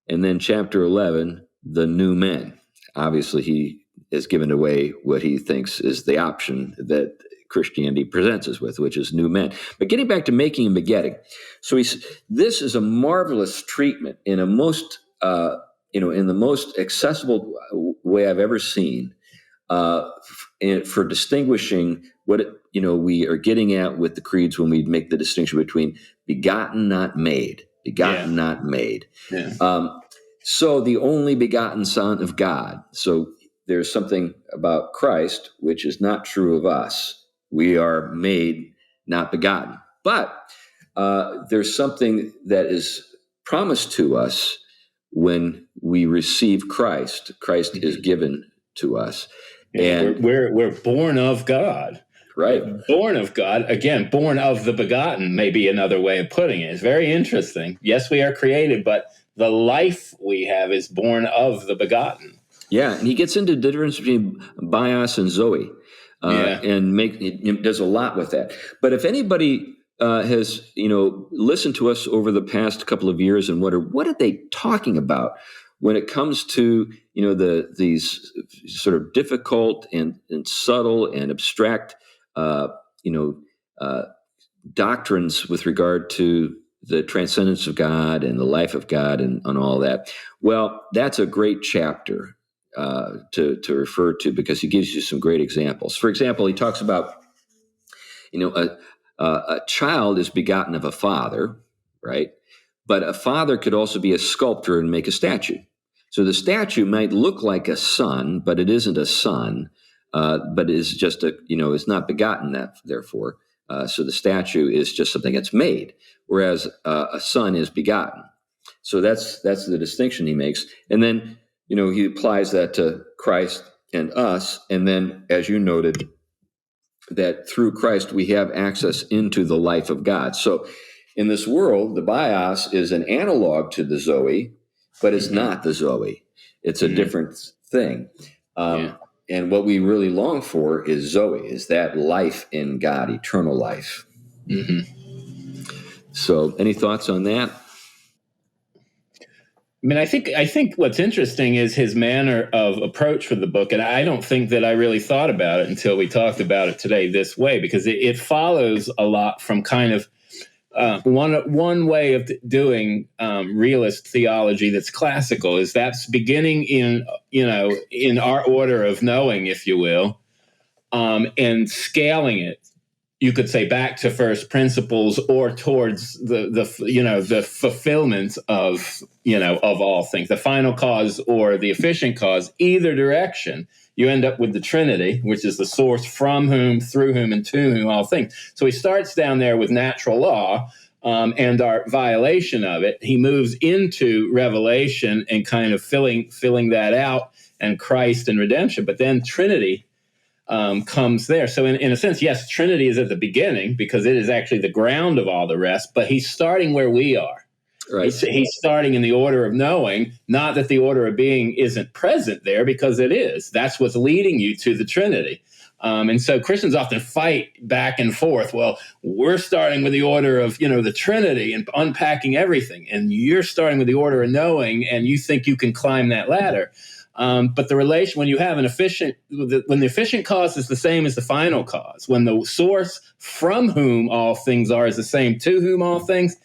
And then chapter 11, the new men. Obviously, he has given away what he thinks is the option that Christianity presents us with, which is new men. But getting back to making and begetting. So this is a marvelous treatment in a most, in the most accessible way I've ever seen for distinguishing what we are getting at with the creeds when we make the distinction between begotten, not made, begotten, not made. Yeah. So the only begotten Son of God. So there's something about Christ which is not true of us. We are made, not begotten. But there's something that is promised to us when we receive Christ. Christ is given to us. And we're born of God. Right. Born of God. Again, born of the begotten may be another way of putting it. It's very interesting. Yes, we are created, but the life we have is born of the begotten. Yeah, and he gets into the difference between bios and zoe, and does a lot with that. But if anybody has listened to us over the past couple of years and what are they talking about when it comes to these sort of difficult and subtle and abstract doctrines with regard to the transcendence of God and the life of God and all that. Well, that's a great chapter to refer to because he gives you some great examples. For example, he talks about, a child is begotten of a father, right? But a father could also be a sculptor and make a statue. So the statue might look like a son, but it isn't a son, but is just it's not begotten, therefore. So the statue is just something that's made, whereas a son is begotten. So that's the distinction he makes. And then, he applies that to Christ and us. And then, as you noted, that through Christ we have access into the life of God. So in this world, the bios is an analog to the Zoe, but it's not the Zoe. It's a different thing. And what we really long for is Zoe, is that life in God, eternal life. So any thoughts on that? I mean, I think what's interesting is his manner of approach for the book, and I don't think that I really thought about it until we talked about it today this way, because it follows a lot from kind of one way of doing realist theology that's classical is that's beginning in our order of knowing, if you will, and scaling it. You could say back to first principles or towards the fulfillment of all things, the final cause or the efficient cause. Either direction, you end up with the Trinity, which is the source from whom, through whom, and to whom all things. So he starts down there with natural law and our violation of it. He moves into Revelation and kind of filling that out, and Christ and redemption. But then Trinity comes there. So in a sense, yes, Trinity is at the beginning because it is actually the ground of all the rest, but he's starting where we are. Right. He's starting in the order of knowing, not that the order of being isn't present there, because it is. That's what's leading you to the Trinity. And so Christians often fight back and forth. Well, we're starting with the order of, the Trinity and unpacking everything. And you're starting with the order of knowing, and you think you can climb that ladder. But the relation, when you have when the efficient cause is the same as the final cause, when the source from whom all things are is the same to whom all things,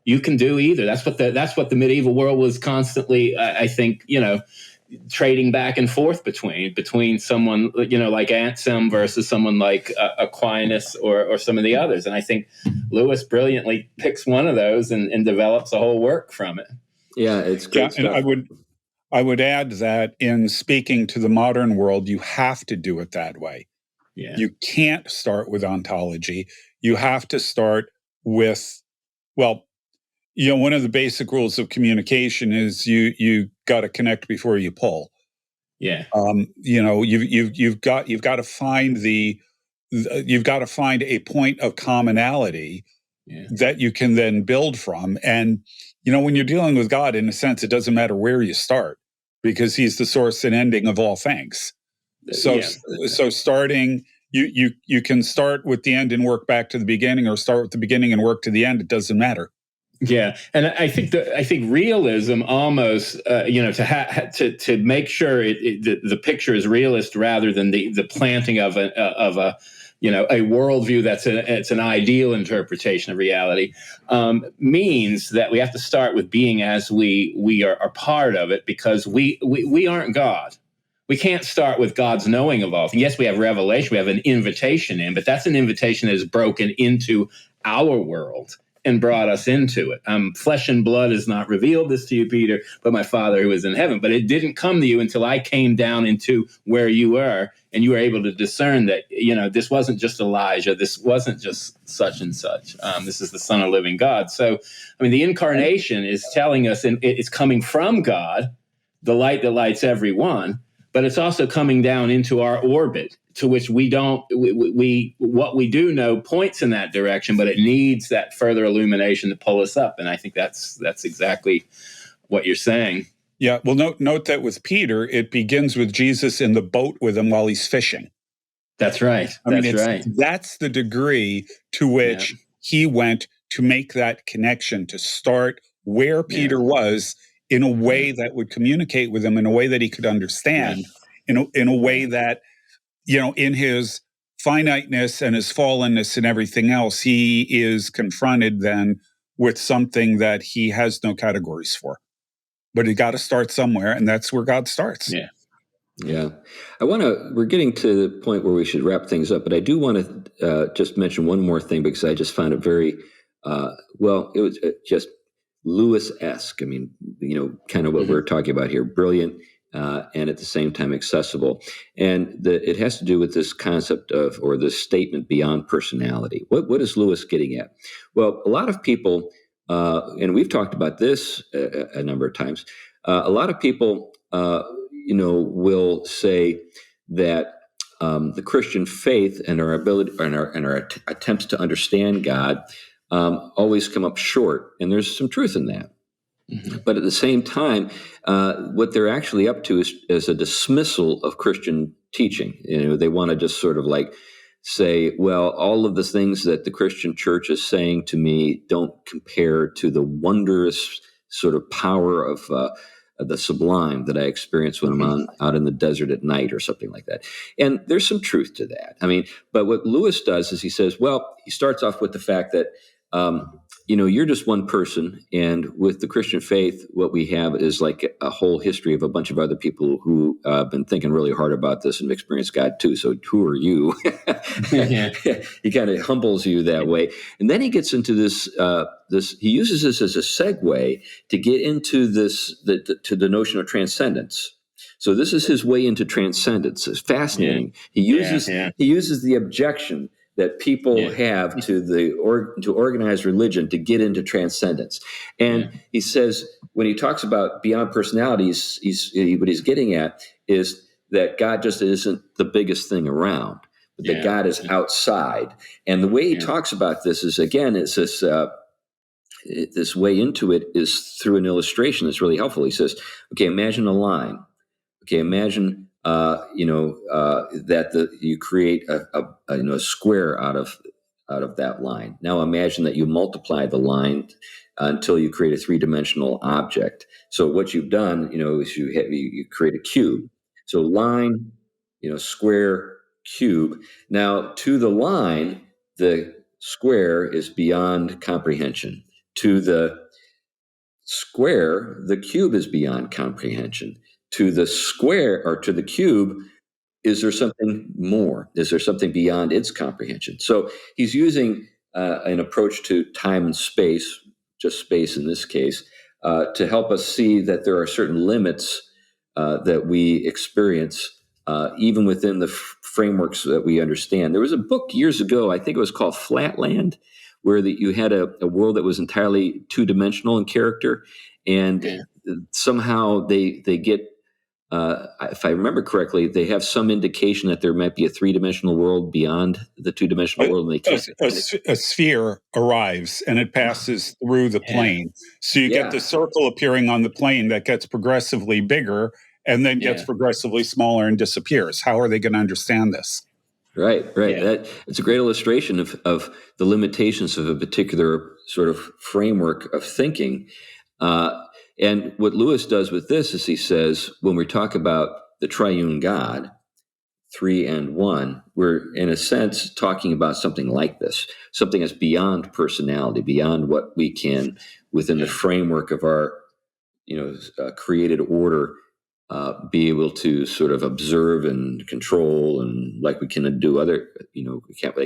you can do either. That's what the medieval world was constantly, I think, trading back and forth between someone, like Anselm versus someone like Aquinas or some of the others. And I think Lewis brilliantly picks one of those and develops a whole work from it. Yeah, it's great stuff. And I would add that in speaking to the modern world, you have to do it that way. Yeah. You can't start with ontology. You have to start with, one of the basic rules of communication is you got to connect before you pull. Yeah. You've got to find the you've got to find a point of commonality that you can then build from. And, when you're dealing with God, in a sense, it doesn't matter where you start because he's the source and ending of all things. So starting, you can start with the end and work back to the beginning, or start with the beginning and work to the end. It doesn't matter. Yeah, and I think realism almost, to make sure the picture is realist rather than the planting of a worldview it's an ideal interpretation of reality, means that we have to start with being as we are part of it, because we aren't God. We can't start with God's knowing of all things. Yes, we have revelation, we have an invitation in, but that's an invitation that is broken into our world and brought us into it. Flesh and blood has not revealed this to you, Peter, but my Father who is in heaven. But it didn't come to you until I came down into where you were, and you were able to discern that, this wasn't just Elijah, this wasn't just such and such. This is the Son of living God. So, the incarnation is telling us, and it's coming from God, the light that lights everyone, but it's also coming down into our orbit, to which what we do know points in that direction, but it needs that further illumination to pull us up. And I think that's exactly what you're saying. Yeah. Well, note that with Peter, it begins with Jesus in the boat with him while he's fishing. That's right. That's the degree to which he went to make that connection, to start where Peter was, in a way that would communicate with him, in a way that he could understand, in a way that, in his finiteness and his fallenness and everything else, he is confronted then with something that he has no categories for. But he got to start somewhere, and that's where God starts. Yeah. We're getting to the point where we should wrap things up, but I do want to just mention one more thing, because I just found it very, it was just Lewis-esque. Kind of what we're talking about here. Brilliant, and at the same time accessible. And it has to do with this concept of, or this statement, beyond personality. What is Lewis getting at? Well, a lot of people, and we've talked about this a number of times, a lot of people, will say that the Christian faith and our ability and our attempts to understand God always come up short, and there's some truth in that. Mm-hmm. But at the same time, what they're actually up to is a dismissal of Christian teaching. They want to just sort of like say, well, all of the things that the Christian church is saying to me don't compare to the wondrous sort of power of the sublime that I experience when I'm out in the desert at night, or something like that. And there's some truth to that. But what Lewis does is he says, well, he starts off with the fact that, you're just one person. And with the Christian faith, what we have is like a whole history of a bunch of other people who have been thinking really hard about this and have experienced God too. So who are you? He kind of humbles you that way. And then he gets into this, he uses this as a segue to get into to the notion of transcendence. So this is his way into transcendence. It's fascinating. Yeah. He uses the objection that people have to organized religion to get into transcendence. And he says, when he talks about beyond personalities, what he's getting at is that God just isn't the biggest thing around, but that God is outside. And the way he talks about this is, again, it's this way into it is through an illustration that's really helpful. He says, okay, imagine a line. Okay, imagine that you create a square out of that line. Now imagine that you multiply the line until you create a three-dimensional object. So what you've done, is you create a cube. So line, square, cube. Now to the line, the square is beyond comprehension. To the square, the cube is beyond comprehension. To the square, or to the cube, is there something more? Is there something beyond its comprehension? So he's using an approach to time and space, just space in this case, to help us see that there are certain limits that we experience, even within the frameworks that we understand. There was a book years ago, I think it was called Flatland, where you had a world that was entirely two-dimensional in character, and somehow they get if I remember correctly, they have some indication that there might be a three-dimensional world beyond the two-dimensional world, and they can't. A sphere arrives and it passes through the plane. So you get the circle appearing on the plane that gets progressively bigger and then gets progressively smaller and disappears. How are they going to understand this? Right. It's a great illustration of the limitations of a particular sort of framework of thinking. And what Lewis does with this is he says, when we talk about the triune God, 3 and 1, we're in a sense talking about something like this, something that's beyond personality, beyond what we can, within the framework of our, created order, be able to sort of observe and control, and like we can do other, we can't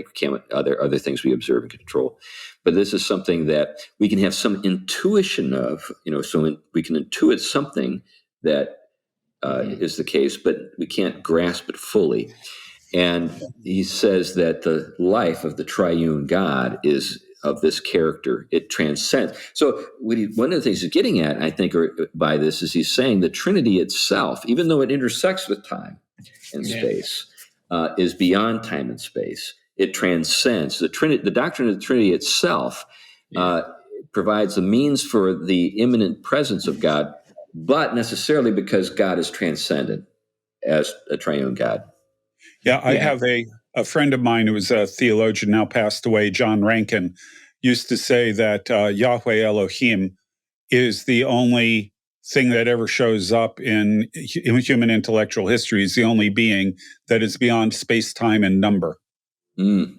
other things we observe and control. But this is something that we can have some intuition of, we can intuit something that is the case, but we can't grasp it fully. And he says that the life of the triune God is of this character. It transcends. So one of the things he's getting at, I think, by this is he's saying the Trinity itself, even though it intersects with time and space, is beyond time and space. It transcends. The doctrine of the Trinity itself provides a means for the immanent presence of God, but necessarily because God is transcendent as a triune God. Yeah, I have a friend of mine who was a theologian, now passed away, John Rankin, used to say that Yahweh Elohim is the only thing that ever shows up in human intellectual history, is the only being that is beyond space, time, and number. Mm.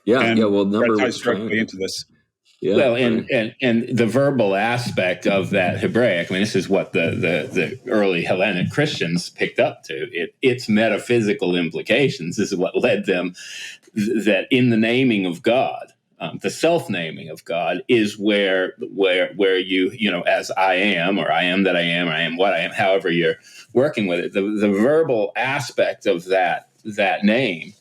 Well, number ties directly into this. Yeah, well, and the verbal aspect of that Hebraic, this is what the early Hellenic Christians picked up to. Its metaphysical implications. This is what led them that in the naming of God, the self-naming of God is where you as I am, or I am that I am, or I am what I am, however you're working with it. The verbal aspect of that name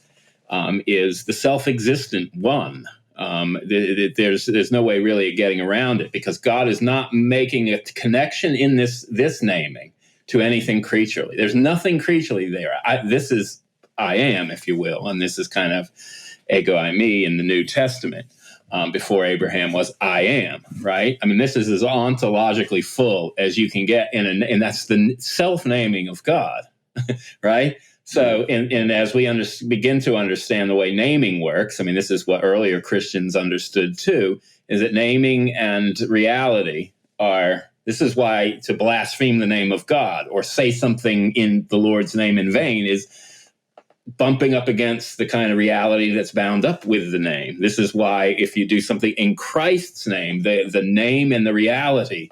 is the self-existent one. There's no way really of getting around it, because God is not making a connection in this naming to anything creaturely. There's nothing creaturely there. This is I am, if you will, and this is kind of ego eimi in the New Testament. Before Abraham was I am, right? This is as ontologically full as you can get, and that's the self-naming of God, right? So, and as we begin to understand the way naming works, this is what earlier Christians understood too, is that naming and reality this is why to blaspheme the name of God or say something in the Lord's name in vain is bumping up against the kind of reality that's bound up with the name. This is why if you do something in Christ's name, the name and the reality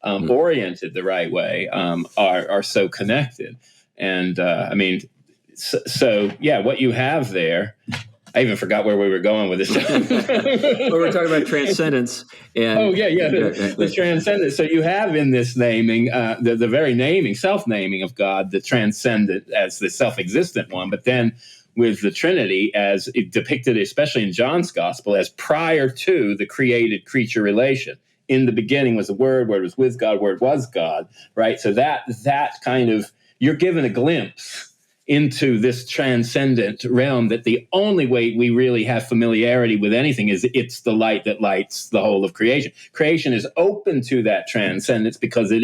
oriented the right way are so connected. And what you have there, I even forgot where we were going with this. Well, we're talking about transcendence. And the transcendence. So you have in this naming, the very naming, self-naming of God, the transcendent as the self-existent one, but then with the Trinity as it depicted, especially in John's Gospel, as prior to the created creature relation. In the beginning was the Word was with God, Word was God, right? So that kind of, you're given a glimpse into this transcendent realm that the only way we really have familiarity with anything is it's the light that lights the whole of creation. Creation is open to that transcendence because it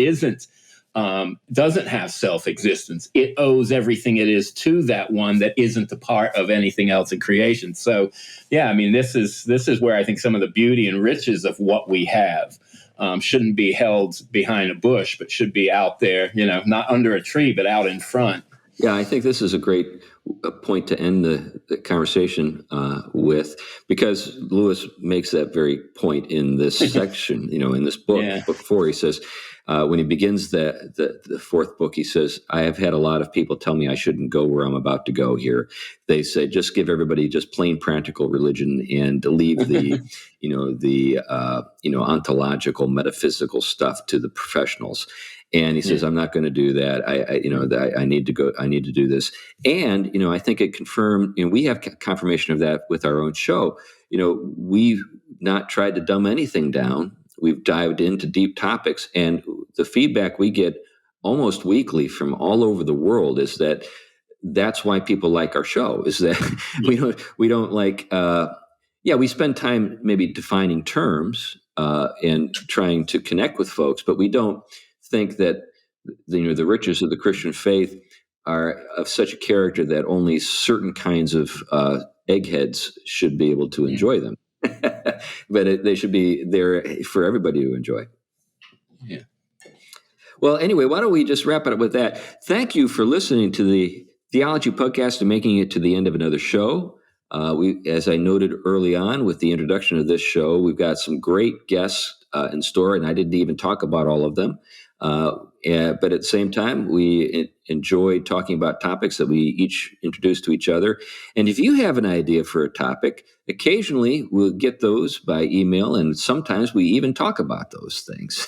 doesn't have self-existence. It owes everything it is to that one that isn't a part of anything else in creation. So, this is where I think some of the beauty and riches of what we have shouldn't be held behind a bush, but should be out there, not under a tree, but out in front. Yeah, I think this is a great point to end the conversation with, because Lewis makes that very point in this section, in this book, book 4. He says, when he begins the fourth book, he says, I have had a lot of people tell me I shouldn't go where I'm about to go here. They say, just give everybody just plain practical religion and leave the, ontological, metaphysical stuff to the professionals. And he says, I'm not going to do that. I need to go. I need to do this. And, I think it confirmed, we have confirmation of that with our own show. We've not tried to dumb anything down. We've dived into deep topics, and the feedback we get almost weekly from all over the world is that that's why people like our show, is that we don't like, we spend time maybe defining terms and trying to connect with folks, but we don't think that the riches of the Christian faith are of such a character that only certain kinds of eggheads should be able to enjoy them. But they should be there for everybody to enjoy. Yeah. Well, anyway, why don't we just wrap it up with that? Thank you for listening to the Theology Podcast and making it to the end of another show. As I noted early on with the introduction of this show, we've got some great guests in store, and I didn't even talk about all of them. But at the same time, we enjoy talking about topics that we each introduce to each other. And if you have an idea for a topic, occasionally we'll get those by email, and sometimes we even talk about those things.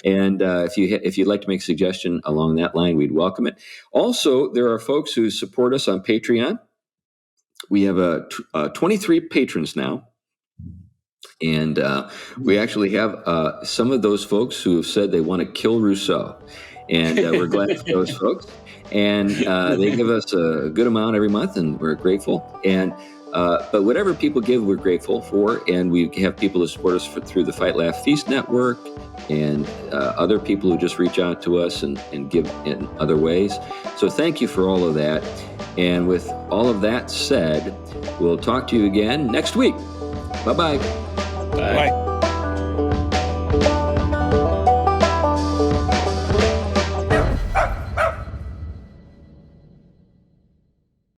And if you'd like to make a suggestion along that line, we'd welcome it. Also, there are folks who support us on Patreon. We have 23 patrons now. And we actually have some of those folks who have said they want to kill Rousseau. And we're glad for those folks. And they give us a good amount every month, and we're grateful. And but whatever people give, we're grateful for. And we have people who support us through the Fight, Laugh, Feast Network, and other people who just reach out to us and give in other ways. So thank you for all of that. And with all of that said, we'll talk to you again next week. Bye-bye. Bye. Bye.